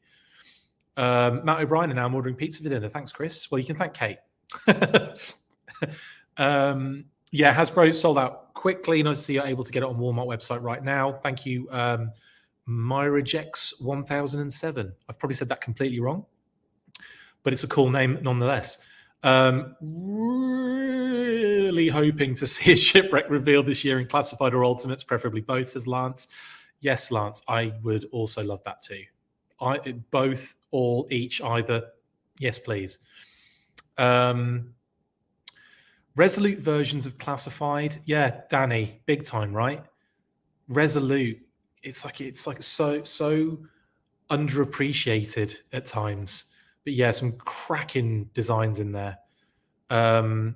Matt O'Brien, and now I'm ordering pizza for dinner. Thanks, Chris. Well, you can thank Kate. Yeah, Hasbro sold out quickly. Nice to see you're able to get it on Walmart website right now. Thank you, Myrajex 1007. I've probably said that completely wrong, but it's a cool name nonetheless. Really hoping to see a shipwreck revealed this year in Classified or Ultimates, preferably both, says Lance. Yes, Lance, I would also love that too. Both, all, each, either. Yes, please. Resolute versions of Classified. Yeah, Danny, big time, right? Resolute. It's like so underappreciated at times. But yeah, some cracking designs in there. Couchboy,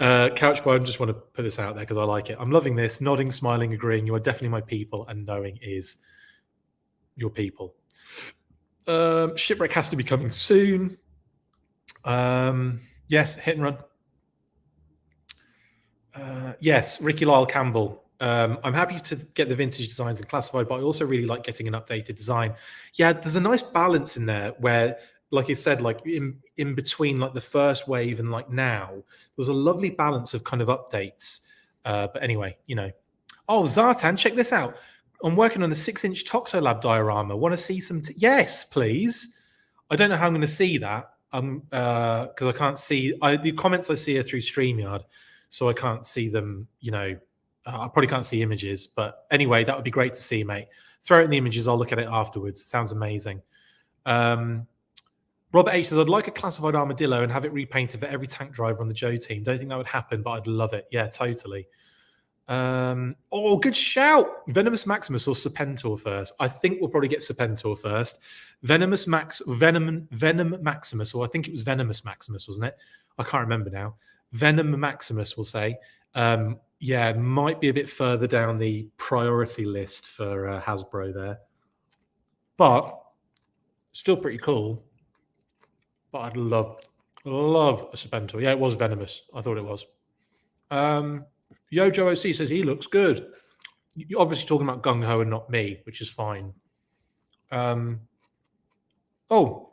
I just want to put this out there because I like it. I'm loving this. Nodding, smiling, agreeing. You are definitely my people, and knowing is your people. Shipwreck has to be coming soon. Yes, Hit and Run. Yes, Ricky Lyle Campbell. I'm happy to get the vintage designs and Classified, but I also really like getting an updated design. Yeah, there's a nice balance in there where, like you said, like in between like the first wave and like now, there's a lovely balance of kind of updates. But anyway, you know. Oh, Zartan, check this out. I'm working on a 6-inch Toxolab diorama. Want to see some? Yes, please. I don't know how I'm going to see that. Because I can't see. The comments I see are through StreamYard, so I can't see them. You know, I probably can't see images. But anyway, that would be great to see, mate. Throw it in the images. I'll look at it afterwards. It sounds amazing. Robert H says, I'd like a Classified armadillo and have it repainted for every tank driver on the Joe team. Don't think that would happen, but I'd love it. Yeah, totally. Oh, good shout. Venomous Maximus or Serpentor first. I think we'll probably get Serpentor first. Venom Maximus, or I think it was Venomous Maximus, wasn't it? I can't remember now. Venom Maximus, we'll say. Yeah, might be a bit further down the priority list for Hasbro there. But still pretty cool. But I'd love a Serpentor. Yeah, it was Venomous. I thought it was. Yojo OC says he looks good. You're obviously talking about Gung-ho and not me, which is fine. Oh,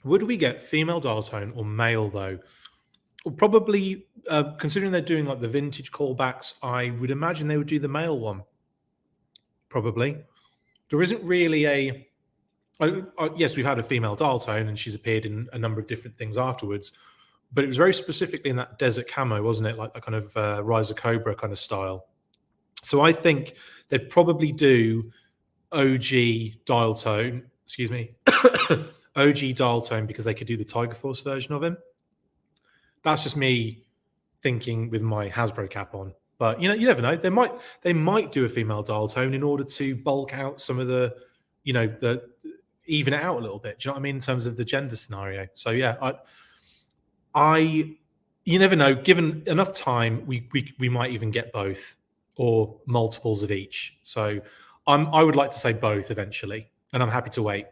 would we get female dial tone or male though? Well, probably, considering they're doing like the vintage callbacks, I would imagine they would do the male one. Probably. There isn't really yes, we've had a female dial tone and she's appeared in a number of different things afterwards. But it was very specifically in that desert camo, wasn't it? Like that kind of Rise of Cobra kind of style. So I think they'd probably do OG dial tone, OG dial tone, because they could do the Tiger Force version of him. That's just me thinking with my Hasbro cap on. But you know, you never know. They might do a female dial tone in order to bulk out some of the, you know, the even it out a little bit. Do you know what I mean in terms of the gender scenario? So yeah, you never know. Given enough time, we might even get both or multiples of each. So I would like to say both eventually, and I'm happy to wait.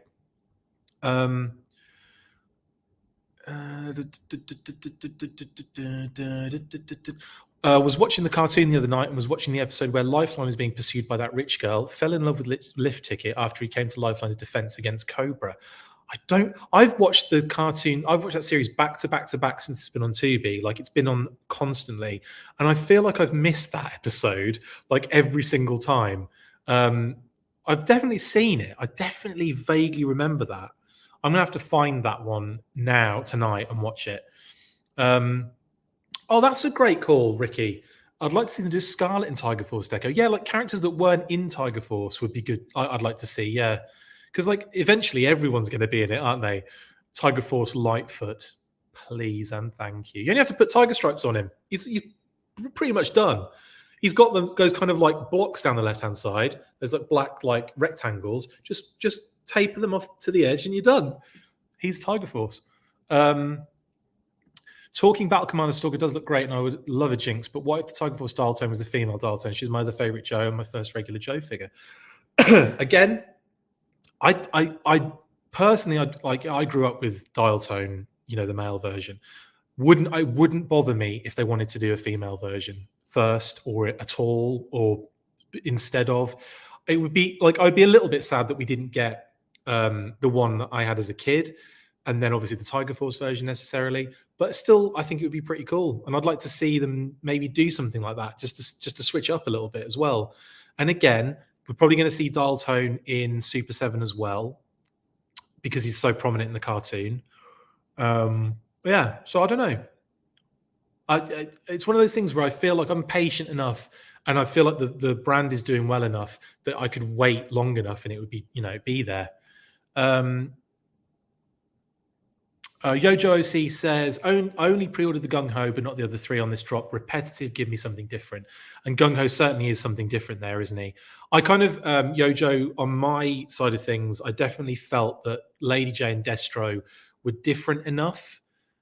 Was watching the cartoon the other night and was watching the episode where Lifeline was being pursued by that rich girl. Fell in love with Lift Ticket after he came to Lifeline's defense against Cobra. I've watched the cartoon. I've watched that series back to back to back since it's been on Tubi. Like it's been on constantly, and I feel like I've missed that episode like every single time. I've definitely seen it. I definitely vaguely remember that. I'm gonna have to find that one now tonight and watch it. Oh, that's a great call, Ricky. I'd like to see them do Scarlet in Tiger Force Deco. Yeah, like characters that weren't in Tiger Force would be good. I'd like to see. Yeah. Because like eventually everyone's going to be in it, aren't they? Tiger Force Lightfoot, please and thank you. You only have to put tiger stripes on him. You're pretty much done. He's got those kind of like blocks down the left-hand side. There's like black like rectangles. Just taper them off to the edge and you're done. He's Tiger Force. Talking Battle Commander Stalker does look great, and I would love a Jinx. But what if the Tiger Force dial tone was the female dial tone? She's my other favorite Joe and my first regular Joe figure. Again, I personally, I grew up with dial tone, the male version. Wouldn't bother me if they wanted to do a female version first, or at all, or instead of. It would be like, I'd be a little bit sad that we didn't get the one that I had as a kid, and then obviously the Tiger Force version necessarily. But still, I think it would be pretty cool, and I'd like to see them maybe do something like that, just to switch up a little bit as well. And again, we're probably going to see dial tone in Super 7 as well, because he's so prominent in the cartoon. Yeah, so I don't know. It's one of those things where I feel like I'm patient enough, and I feel like the brand is doing well enough that I could wait long enough and it would be, be there. Yojo OC says, only pre-ordered the Gung-ho, but not the other three on this drop. Repetitive, give me something different. And Gung-ho certainly is something different there, isn't he? I kind of, Yojo, on my side of things, I definitely felt that Lady Jaye and Destro were different enough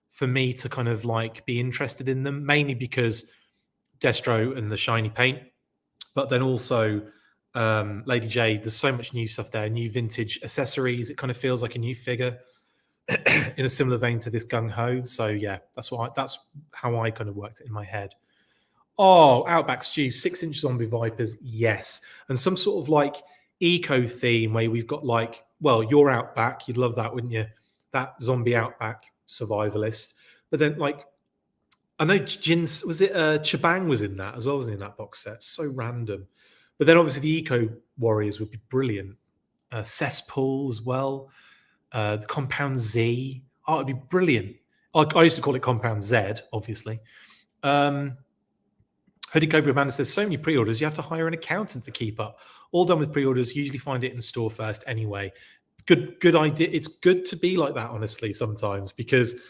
for me to kind of like be interested in them, mainly because Destro and the shiny paint, but then also Lady Jaye, there's so much new stuff there, new vintage accessories. It kind of feels like a new figure in a similar vein to this Gung-ho. So yeah, that's how I kind of worked it in my head. Oh, Outback Stew, 6-inch zombie vipers, yes. And some sort of like eco theme where we've got like, well, your Outback, you'd love that, wouldn't you? That zombie Outback survivalist. But then like, I know Chabang was in that as well, wasn't he, in that box set? So random. But then obviously the Eco Warriors would be brilliant. Cesspool as well. The Compound Z. Oh, it'd be brilliant. I used to call it Compound Z, obviously. Hoodie Cobra Amanda says, so many pre-orders, you have to hire an accountant to keep up. All done with pre-orders, usually find it in store first anyway. Good idea. It's good to be like that, honestly, sometimes, because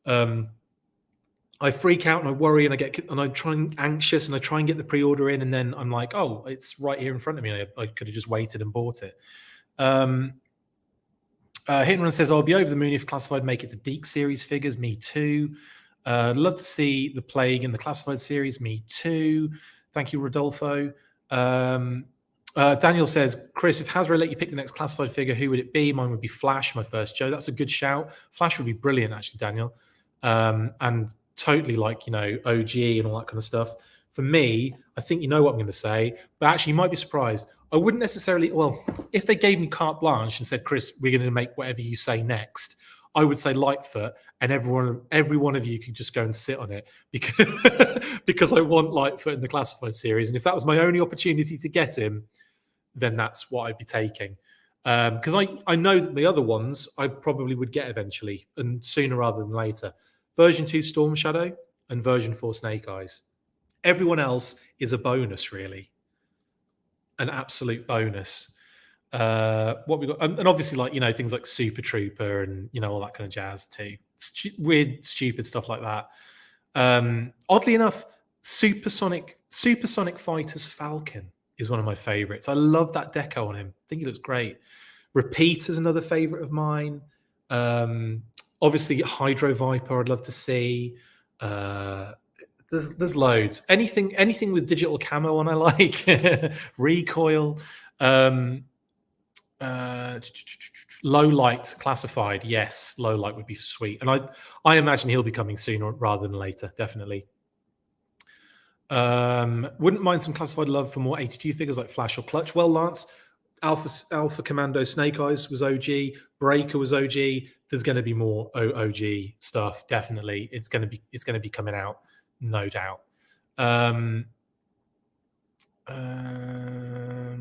I freak out and I worry and I try and anxious and I try and get the pre-order in, and then I'm like, oh, it's right here in front of me. I could have just waited and bought it. Hit and Run says, I'll be over the moon if Classified make it to Deke series figures. Me too. Love to see the Plague in the Classified series. Me too. Thank you, Rodolfo. Daniel says, Chris, if Hasbro let you pick the next Classified figure, who would it be? Mine would be Flash, my first Joe. That's a good shout. Flash would be brilliant, actually, Daniel. And totally like, OG and all that kind of stuff. For me, I think you know what I'm going to say, but actually you might be surprised. I wouldn't necessarily, well, if they gave me carte blanche and said, Chris, we're going to make whatever you say next, I would say Lightfoot, and every one of you could just go and sit on it because I want Lightfoot in the Classified series. And if that was my only opportunity to get him, then that's what I'd be taking. Because I know that the other ones I probably would get eventually, and sooner rather than later. Version 2 Storm Shadow and version 4 Snake Eyes. Everyone else is a bonus, really. An absolute bonus. What we got, and obviously, like, things like Super Trooper and all that kind of jazz too. Weird, stupid stuff like that. Oddly enough, Supersonic Fighters Falcon is one of my favorites. I love that deco on him. I think he looks great. Repeat is another favorite of mine. Obviously, Hydro Viper I'd love to see. There's loads. Anything with digital camo on I like. Recoil. Low Light Classified. Yes, Low Light would be sweet. And I imagine he'll be coming sooner rather than later, definitely. Wouldn't mind some Classified love for more 82 figures like Flash or Clutch. Well, Lance, Alpha Commando Snake Eyes was OG. Breaker was OG. There's going to be more OG stuff, definitely. It's going to be coming out, no doubt. What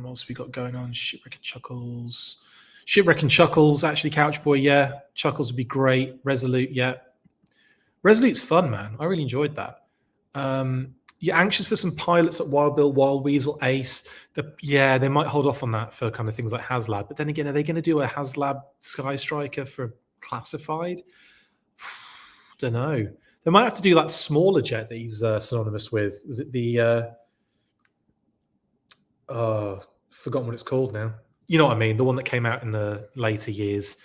else we got going on? Shipwreck and Chuckles, actually, Couchboy, yeah. Chuckles would be great. Resolute, yeah. Resolute's fun, man. I really enjoyed that. You're anxious for some pilots at Wild Bill, Wild Weasel, Ace. They might hold off on that for kind of things like HasLab. But then again, are they going to do a HasLab Sky Striker for Classified? Don't know. They might have to do that smaller jet that he's synonymous with. Was it the Forgotten what it's called now. You know what I mean? The one that came out in the later years,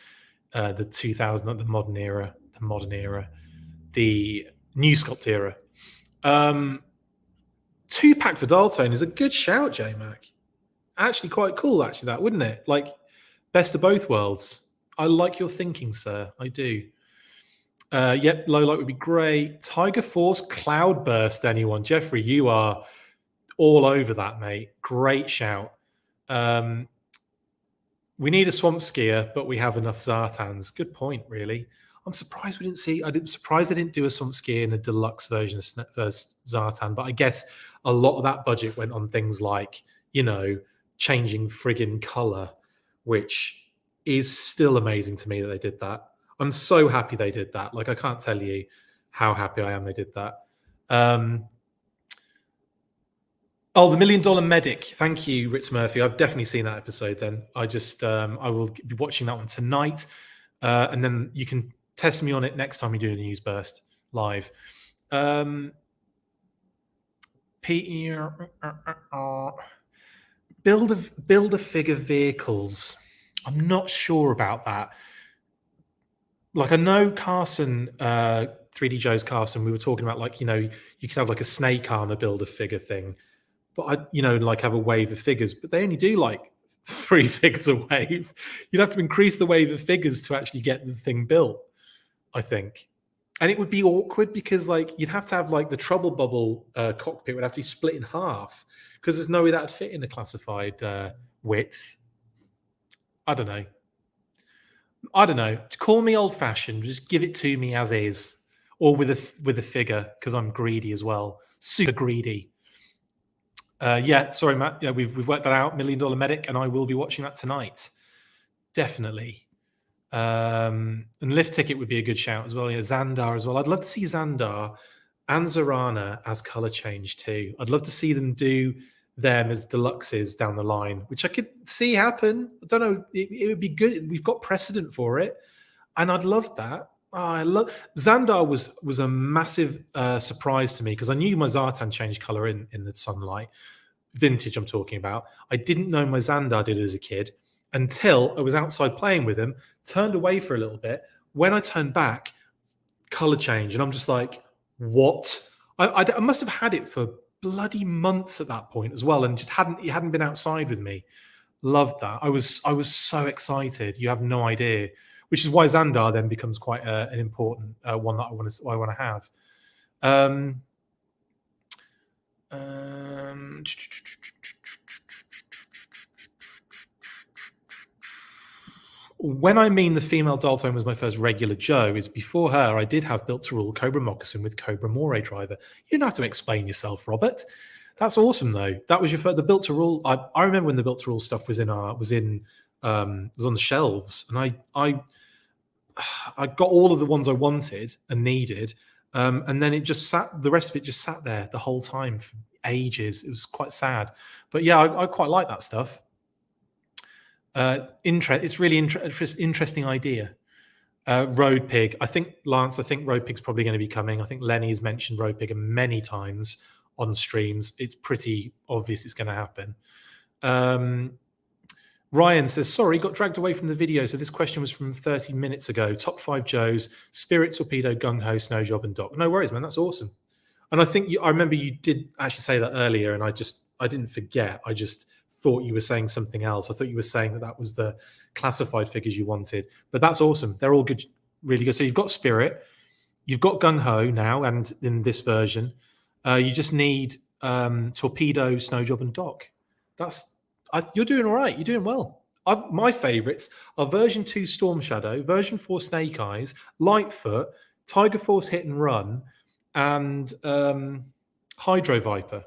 the 2000, the modern era, the new sculpt era. 2-pack for Daltone is a good shout, J-Mac. Actually, quite cool, actually, that, wouldn't it? Like, best of both worlds. I like your thinking, sir. I do. Yep, low light would be great. Tiger Force Cloudburst, anyone? Jeffrey, you are all over that, mate. Great shout. We need a Swamp Skier, but we have enough Zartans. Good point, really. I'm surprised we didn't see. I'm surprised they didn't do a Swamp Skier in a deluxe version of Zartan, but I guess a lot of that budget went on things like, changing friggin' color, which is still amazing to me that they did that. I'm so happy they did that. Like, I can't tell you how happy I am they did that. Oh, the $1 Million Medic. Thank you, Ritz Murphy. I've definitely seen that episode then. I will be watching that one tonight. And then you can test me on it next time we do a news burst live. Build a figure vehicles. I'm not sure about that. Like, I know Carson, 3D Joe's Carson, we were talking about, like, you could have like a snake armor build a figure thing. But like have a wave of figures, but they only do like 3 figures a wave. You'd have to increase the wave of figures to actually get the thing built, I think. And it would be awkward because, like, you'd have to have like the trouble bubble cockpit would have to be split in half because there's no way that would fit in a classified width. I don't know. Call me old fashioned. Just give it to me as is, or with a figure, because I'm greedy as well. Super greedy. Yeah, sorry, Matt. Yeah, we've worked that out. $1 Million Medic, and I will be watching that tonight. Definitely. And Lift Ticket would be a good shout as well. Yeah, Xandar as well. I'd love to see Xandar and Zarana as color change too. I'd love to see them do them as deluxes down the line, which I could see happen. I don't know. It would be good. We've got precedent for it, and I'd love that. I love Xandar was a massive surprise to me because I knew my Zartan changed color in the sunlight. Vintage, I'm talking about. I didn't know my Xandar did as a kid until I was outside playing with him, turned away for a little bit. When I turned back, color change, and I'm just like, what? I must have had it for bloody months at that point as well, and just hadn't been outside with me. Loved that. I was so excited. You have no idea. Which is why Xandar then becomes quite an important one that I want to have. When I mean the female Daltone was my first regular Joe, is before her I did have Built to Rule Cobra Moccasin with Cobra Moray driver. You don't have to explain yourself, Robert. That's awesome though. That was your first, the Built to Rule. I remember when the Built to Rule stuff was on the shelves, and I got all of the ones I wanted and needed, and then the rest of it just sat there the whole time for ages. It was quite sad, but yeah, I quite like that stuff. It's really interesting idea. Road Pig. I think Road Pig's probably going to be coming. I think Lenny has mentioned Road Pig many times on streams. It's pretty obvious it's going to happen. Ryan says, sorry, got dragged away from the video. So this question was from 30 minutes ago. Top 5 Joes, Spirit, Torpedo, Gung-ho, Snowjob, and Doc. No worries, man. That's awesome. And I remember you did actually say that earlier, and I didn't forget. I just thought you were saying something else. I thought you were saying that was the classified figures you wanted. But that's awesome. They're all good, really good. So you've got Spirit, you've got Gung-ho now, and in this version, you just need Torpedo, Snowjob, and Doc. You're doing all right. You're doing well. My favourites are version 2 Storm Shadow, version 4 Snake Eyes, Lightfoot, Tiger Force Hit and Run, and Hydro Viper.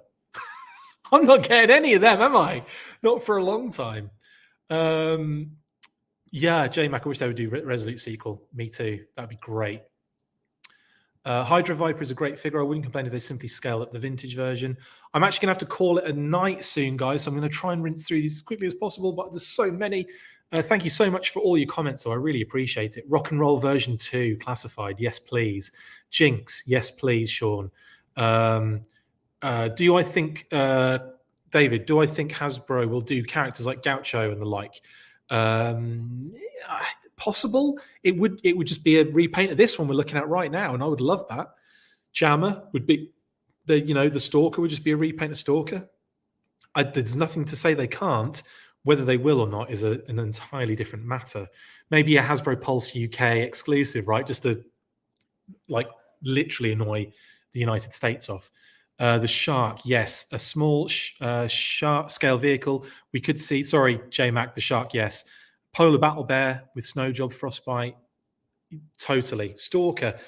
I'm not getting any of them, am I? Not for a long time. Yeah, J-Mac, I wish they would do Resolute sequel. Me too. That'd be great. Hydro Viper is a great figure. I wouldn't complain if they simply scale up the vintage version. I'm actually going to have to call it a night soon, guys. So I'm going to try and rinse through these as quickly as possible, but there's so many. Thank you so much for all your comments, though. I really appreciate it. Rock and Roll version 2, classified. Yes, please. Jinx. Yes, please, Sean. Do I think David, do I think Hasbro will do characters like Gaucho and the like? Possible. It would just be a repaint of this one we're looking at right now, and I would love that. Jammer would be the Stalker would just be a repaint of Stalker. There's nothing to say they can't. Whether they will or not is an entirely different matter. Maybe a Hasbro Pulse UK exclusive, right? Just to literally annoy the United States off. The Shark, yes. A small shark scale vehicle. We could see, sorry, J-Mac, the Shark, yes. Polar Battle Bear with Snow Job, Frostbite. Totally. Stalker.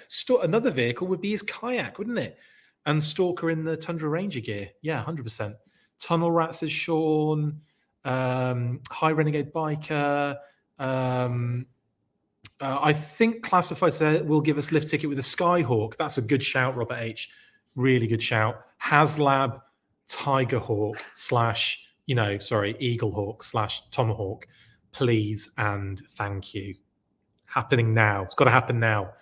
Another vehicle would be his kayak, wouldn't it? And Stalker in the Tundra Ranger gear. Yeah, 100%. Tunnel Rat, says Sean. High Renegade Biker. I think Classified will give us lift ticket with a Skyhawk. That's a good shout, Robert H. Really good shout. HasLab Tigerhawk / Eaglehawk / Tomahawk. Please and thank you. Happening now. It's got to happen now.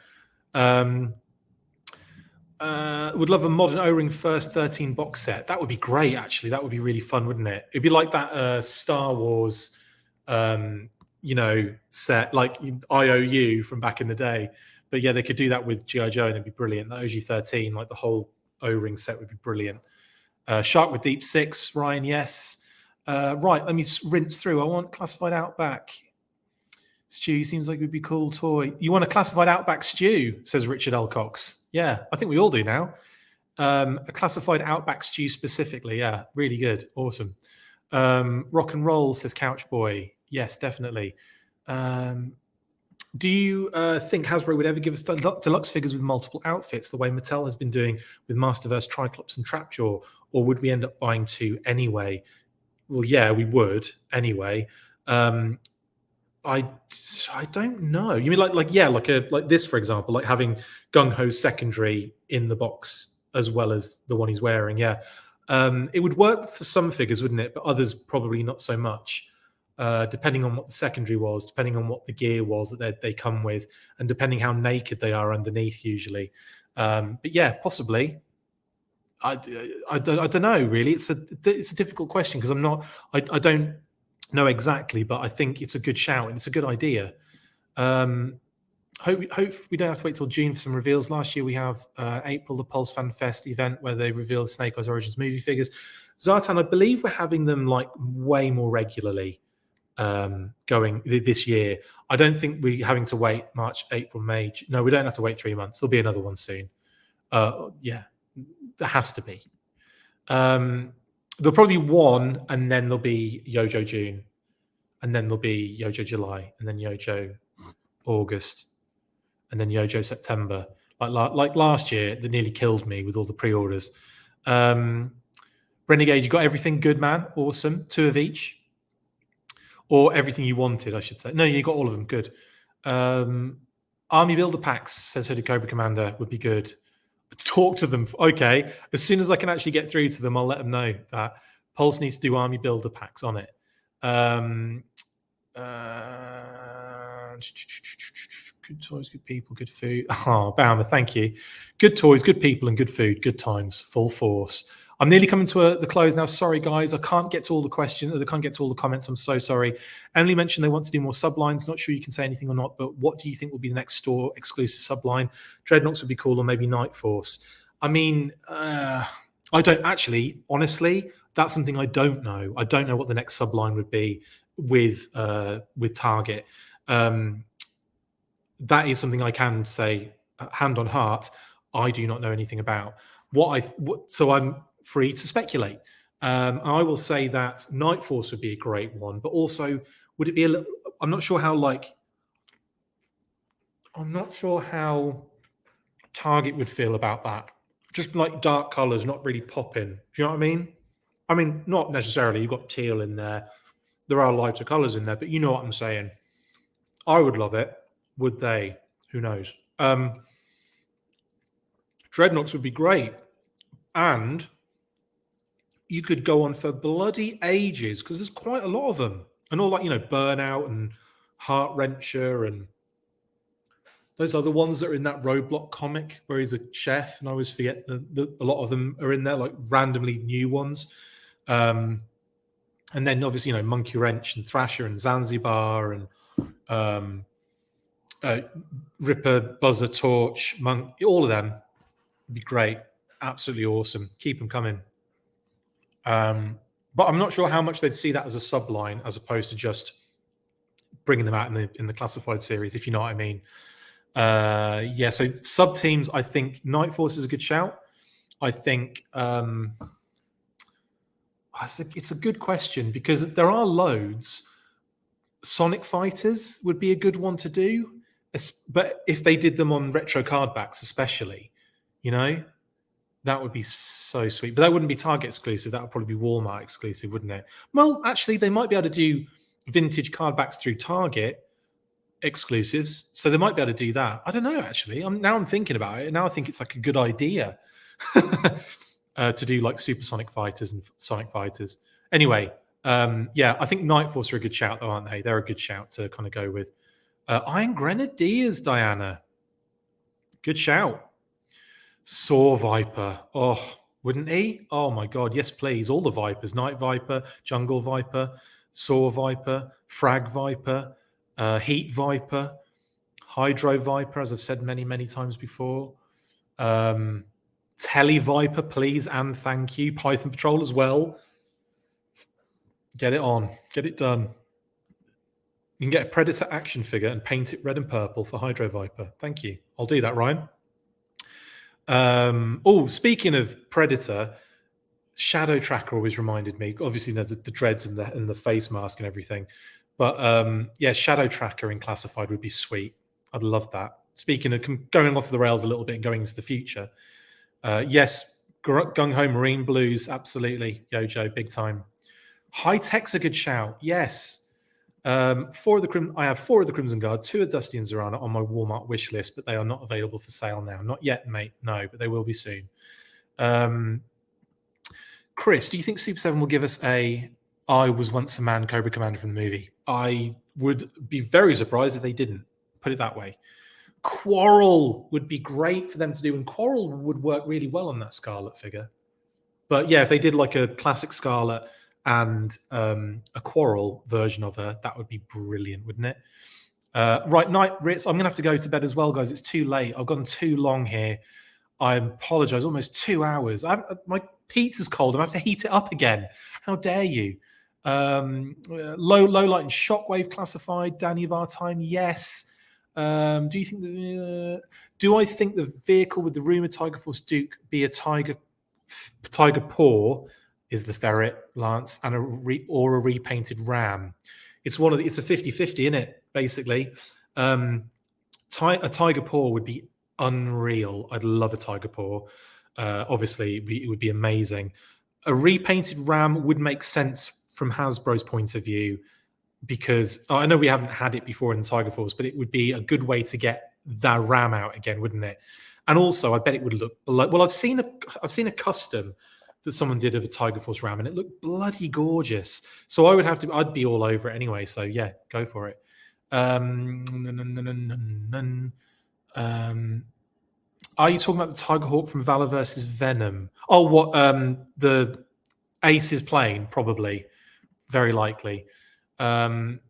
Would love a modern O-Ring first 13 box set. That would be great, actually. That would be really fun, wouldn't it? It'd be like that Star Wars, set, like IOU from back in the day. But yeah, they could do that with G.I. Joe and it'd be brilliant. The OG-13, like the whole O-Ring set would be brilliant. Shark with Deep 6, Ryan, yes. Right, let me rinse through. I want Classified Outback. Stew seems like it would be a cool toy. You want a Classified Outback Stew, says Richard L. Cox. Yeah, I think we all do now. A Classified Outback Stew specifically. Yeah, really good. Awesome. Rock and Roll, says Couch Boy. Yes, definitely. Do you think Hasbro would ever give us deluxe figures with multiple outfits, the way Mattel has been doing with Masterverse, Triclops, and Trapjaw? Or would we end up buying two anyway? Well, yeah, we would anyway. I don't know. You mean like this, for example, like having Gung-Ho's secondary in the box as well as the one he's wearing? Yeah, it would work for some figures, wouldn't it? But others probably not so much, depending on what the secondary was, depending on what the gear was that they come with, and depending how naked they are underneath usually. But yeah, possibly. I don't know really. It's a difficult question because I don't know exactly, but I think it's a good shout and it's a good idea. Hope we don't have to wait till June for some reveals. Last year we have April, the Pulse Fan Fest event where they reveal the Snake Eyes Origins movie figures. Zartan, I believe we're having them like way more regularly going this year. I don't think we're having to wait March, April, May. No, we don't have to wait 3 months. There'll be another one soon. Yeah, there has to be. There'll probably be one, and then there'll be Yojo June, and then there'll be Yojo July, and then Yojo August, and then Yojo September. Like last year, that nearly killed me with all the pre-orders. Renegade, you got everything good, man. Awesome. 2 of each. Or everything you wanted, I should say. No, you got all of them. Good. Army Builder Packs, says Hooded Cobra Commander, would be good. Talk to them. Okay. As soon as I can actually get through to them, I'll let them know that Pulse needs to do Army Builder Packs on it. Good toys, good people, good food. Oh, Baumer, thank you. Good toys, good people, and good food. Good times, full force. I'm nearly coming to the close now. Sorry, guys. I can't get to all the questions. I can't get to all the comments. I'm so sorry. Emily mentioned they want to do more sublines. Not sure you can say anything or not, but what do you think will be the next store exclusive subline? Dreadnoks would be cool, or maybe Night Force. I mean, I don't actually, honestly, that's something I don't know. I don't know what the next subline would be with Target. That is something I can say, hand on heart, I do not know anything about. So I'm free to speculate. I will say that Night Force would be a great one, but also would it be a little? I'm not sure how Target would feel about that. Just like dark colors, not really popping. Do you know what I mean? I mean, not necessarily. You've got teal in there. There are lighter colors in there, but you know what I'm saying. I would love it. Would they? Who knows? Dreadnoks would be great. And you could go on for bloody ages because there's quite a lot of them. And all like, Burnout and Heart Wrencher and those other ones that are in that Roadblock comic where he's a chef. And I always forget a lot of them are in there, like randomly new ones. And then obviously, Monkey Wrench and Thrasher and Zanzibar and Ripper, Buzzer, Torch, Monk, all of them would be great. Absolutely awesome. Keep them coming. But I'm not sure how much they'd see that as a subline as opposed to just bringing them out in the classified series, if you know what I mean. So sub teams, I think Night Force is a good shout. I think it's a good question because there are loads. Sonic Fighters would be a good one to do, but if they did them on retro cardbacks, especially, that would be so sweet. But that wouldn't be Target exclusive. That would probably be Walmart exclusive, wouldn't it? Well, actually, they might be able to do vintage cardbacks through Target exclusives, so they might be able to do that. I don't know. Actually, I'm thinking about it. Now I think it's like a good idea to do like Supersonic Fighters and Sonic Fighters. Anyway, I think Night Force are a good shout, though, aren't they? They're a good shout to kind of go with. Iron Grenadiers, Diana. Good shout. Saw Viper. Oh, wouldn't he? Oh my God, yes, please. All the Vipers. Night Viper, Jungle Viper, Saw Viper, Frag Viper, Heat Viper, Hydro Viper, as I've said many, many times before. Tele Viper, please and thank you. Python Patrol as well. Get it on. Get it done. You can get a Predator action figure and paint it red and purple for Hydro Viper. Thank you. I'll do that, Ryan. Speaking of Predator, Shadow Tracker always reminded me. Obviously, the dreads and the face mask and everything. But Shadow Tracker in Classified would be sweet. I'd love that. Speaking of going off the rails a little bit and going into the future, yes, Gung-ho Marine Blues, absolutely. Yojo, big time. High Tech's a good shout. Yes. I have 4 of the Crimson Guard, 2 of Dusty and Zorana on my Walmart wish list, but they are not available for sale now. Not yet, mate. No, but they will be soon. Chris, do you think Super 7 will give us a I Was Once a Man Cobra Commander from the movie? I would be very surprised if they didn't. Put it that way. Quarrel would be great for them to do, and Quarrel would work really well on that Scarlet figure. But yeah, if they did like a classic Scarlet and a Quarrel version of her, that would be brilliant, wouldn't it? Right, Night Ritz, I'm going to have to go to bed as well, guys. It's too late. I've gone too long here. I apologize. Almost 2 hours. My pizza's cold. I'm going to have to heat it up again. How dare you? Low Light and Shockwave Classified. Danny of Our Time, yes. Do you think do I think the vehicle with the rumored Tiger Force Duke be a Tiger Paw? Is the Ferret, Lance, and a repainted Ram? It's a 50-50, isn't it? Basically, a Tiger Paw would be unreal. I'd love a Tiger Paw. Obviously, it would be amazing. A repainted Ram would make sense from Hasbro's point of view, because I know we haven't had it before in Tiger Force, but it would be a good way to get that Ram out again, wouldn't it? And also, I bet it would look well. I've seen a custom that someone did of a Tiger Force Ram, and it looked bloody gorgeous. So I'd be all over it anyway. So yeah, go for it. Are you talking about the Tiger Hawk from Valor versus Venom? Oh, what the Ace is playing? Probably, very likely. You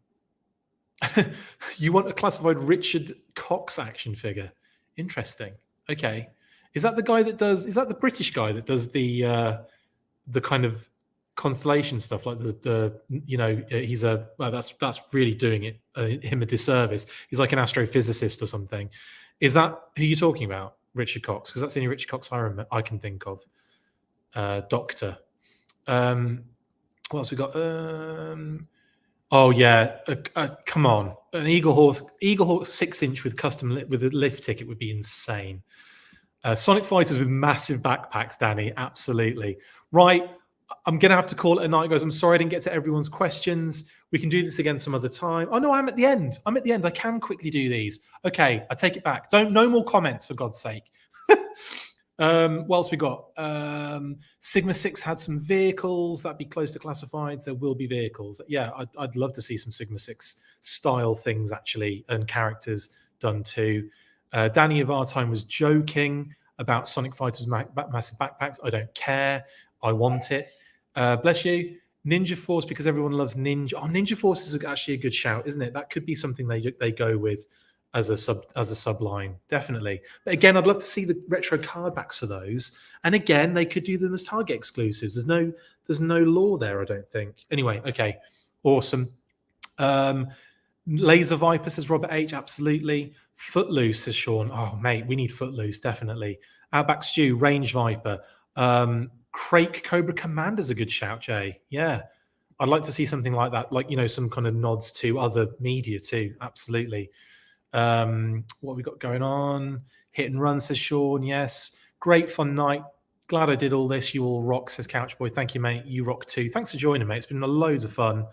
want a classified Richard Cox action figure? Interesting. Okay. Is that the guy that does? Is that the British guy that does the kind of constellation stuff? Like he's that's really doing him a disservice. He's like an astrophysicist or something. Is that who you're talking about, Richard Cox? Because that's the only Richard Cox I can think of. Doctor. What else we got? Oh yeah, come on, an Eagle Hawk 6-inch with with a lift ticket would be insane. Sonic Fighters with massive backpacks, Danny. Absolutely. Right. I'm going to have to call it a night, guys. I'm sorry I didn't get to everyone's questions. We can do this again some other time. Oh, no, I'm at the end. I can quickly do these. Okay, I take it back. No more comments, for God's sake. What else we got? Sigma 6 had some vehicles. That'd be close to classifieds. There will be vehicles. Yeah, I'd love to see some Sigma 6 style things, actually, and characters done too. Danny of Our Time was joking about Sonic Fighters massive backpacks. I don't care. I want it. Bless you. Ninja Force, because everyone loves Ninja. Oh, Ninja Force is actually a good shout, isn't it? That could be something they go with as a subline, definitely. But again, I'd love to see the retro cardbacks for those. And again, they could do them as Target exclusives. There's no law there, I don't think. Anyway, okay, awesome. Laser Viper, says Robert H. Absolutely. Footloose, says Sean. Oh, mate, we need Footloose, definitely. Outback Stew, Range Viper. Crake Cobra Commander's a good shout, Jay. Yeah, I'd like to see something like that, like, some kind of nods to other media too. Absolutely. What have we got going on? Hit and Run, says Sean. Yes. Great fun night. Glad I did all this. You all rock, says Couchboy. Thank you, mate. You rock too. Thanks for joining, mate. It's been loads of fun.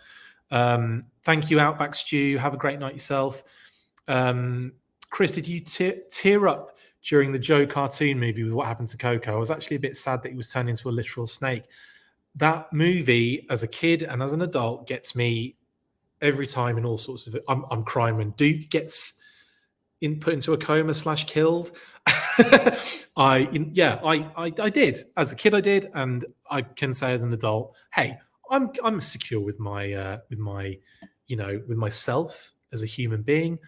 Thank you, Outback Stew. Have a great night yourself. Chris, did you tear up during the Joe cartoon movie with What Happened to Coco? I was actually a bit sad that he was turned into a literal snake. That movie, as a kid and as an adult, gets me every time in all sorts of... I'm crying when Duke gets put into a coma / killed. I did. As a kid, I did, and I can say as an adult, hey, I'm secure with my with myself as a human being.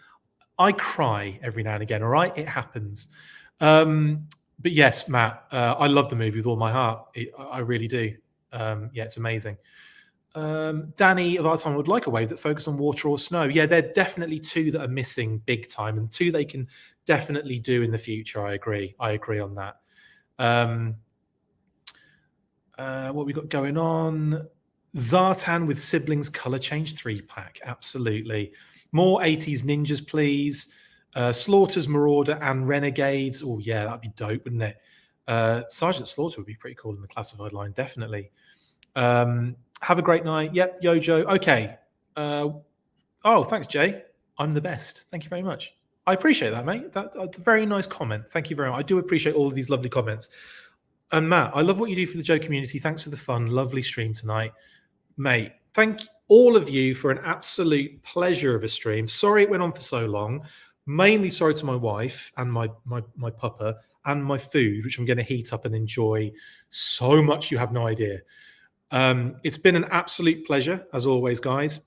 I cry every now and again, all right? It happens. But yes, Matt, I love the movie with all my heart. I really do. It's amazing. Danny of our time would like a wave that focused on water or snow. Yeah, there are definitely two that are missing big time, and two they can definitely do in the future. I agree on that. What we got going on? Zartan with Siblings Color Change 3-pack. Absolutely. More 80s ninjas, please. Slaughter's Marauder and Renegades. Oh, yeah, that'd be dope, wouldn't it? Sergeant Slaughter would be pretty cool in the classified line, definitely. Have a great night. Yep, Yojo. Okay. Thanks, Jay. I'm the best. Thank you very much. I appreciate that, mate. That's a very nice comment. Thank you very much. I do appreciate all of these lovely comments. And Matt, I love what you do for the Joe community. Thanks for the fun. Lovely stream tonight. Mate, thank all of you for an absolute pleasure of a stream. Sorry it went on for so long. Mainly sorry to my wife and my pupper and my food, which I'm going to heat up and enjoy so much you have no idea. It's been an absolute pleasure, as always, guys.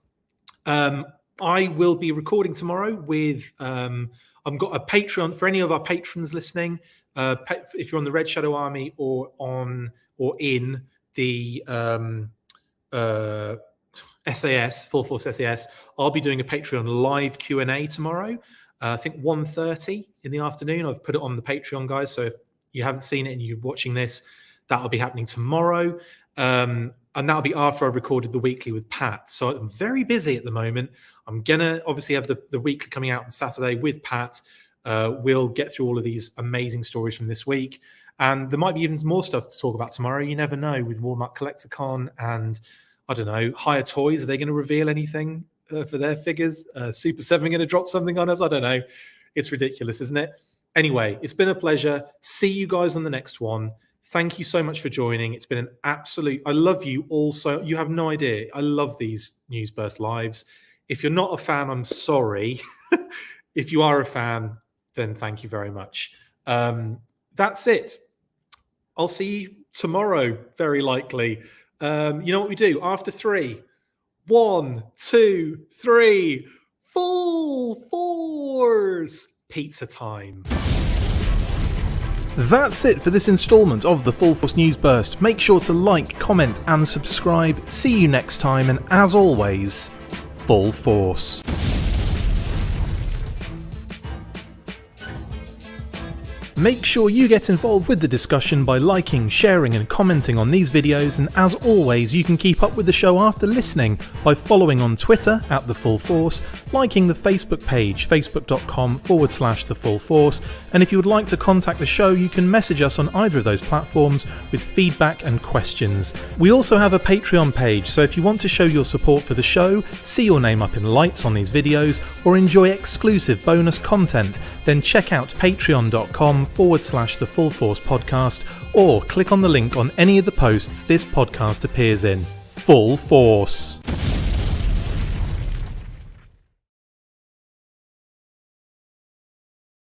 I will be recording tomorrow with... I've got a Patreon for any of our patrons listening. If you're on the Red Shadow Army or in the SAS, Full Force SAS, I'll be doing a Patreon live Q&A tomorrow. I think 1:30 in the afternoon. I've put it on the Patreon, guys. So if you haven't seen it and you're watching this, that'll be happening tomorrow. And that'll be after I've recorded the weekly with Pat. So I'm very busy at the moment. I'm going to obviously have the weekly coming out on Saturday with Pat. We'll get through all of these amazing stories from this week. And there might be even more stuff to talk about tomorrow. You never know with Walmart Collecticon and, I don't know, Higher Toys. Are they going to reveal anything for their figures? Super 7 going to drop something on us? I don't know. It's ridiculous, isn't it? Anyway, it's been a pleasure. See you guys on the next one. Thank you so much for joining. It's been an absolute... I love you all so... You have no idea. I love these Newsburst lives. If you're not a fan, I'm sorry. If you are a fan, then thank you very much. That's it. I'll see you tomorrow, very likely. You know what we do? After 3. 1, 2, 3. Full Force pizza time. That's it for this installment of the Full Force News Burst. Make sure to like, comment and subscribe. See you next time, and as always, Full Force. Make sure you get involved with the discussion by liking, sharing and commenting on these videos, and as always you can keep up with the show after listening by following on Twitter @TheFullForce, liking the Facebook page facebook.com/TheFullForce, and if you would like to contact the show you can message us on either of those platforms with feedback and questions. We also have a Patreon page, so if you want to show your support for the show, see your name up in lights on these videos, or enjoy exclusive bonus content, then check out patreon.com/TheFullForce podcast, or click on the link on any of the posts this podcast appears in. Full Force.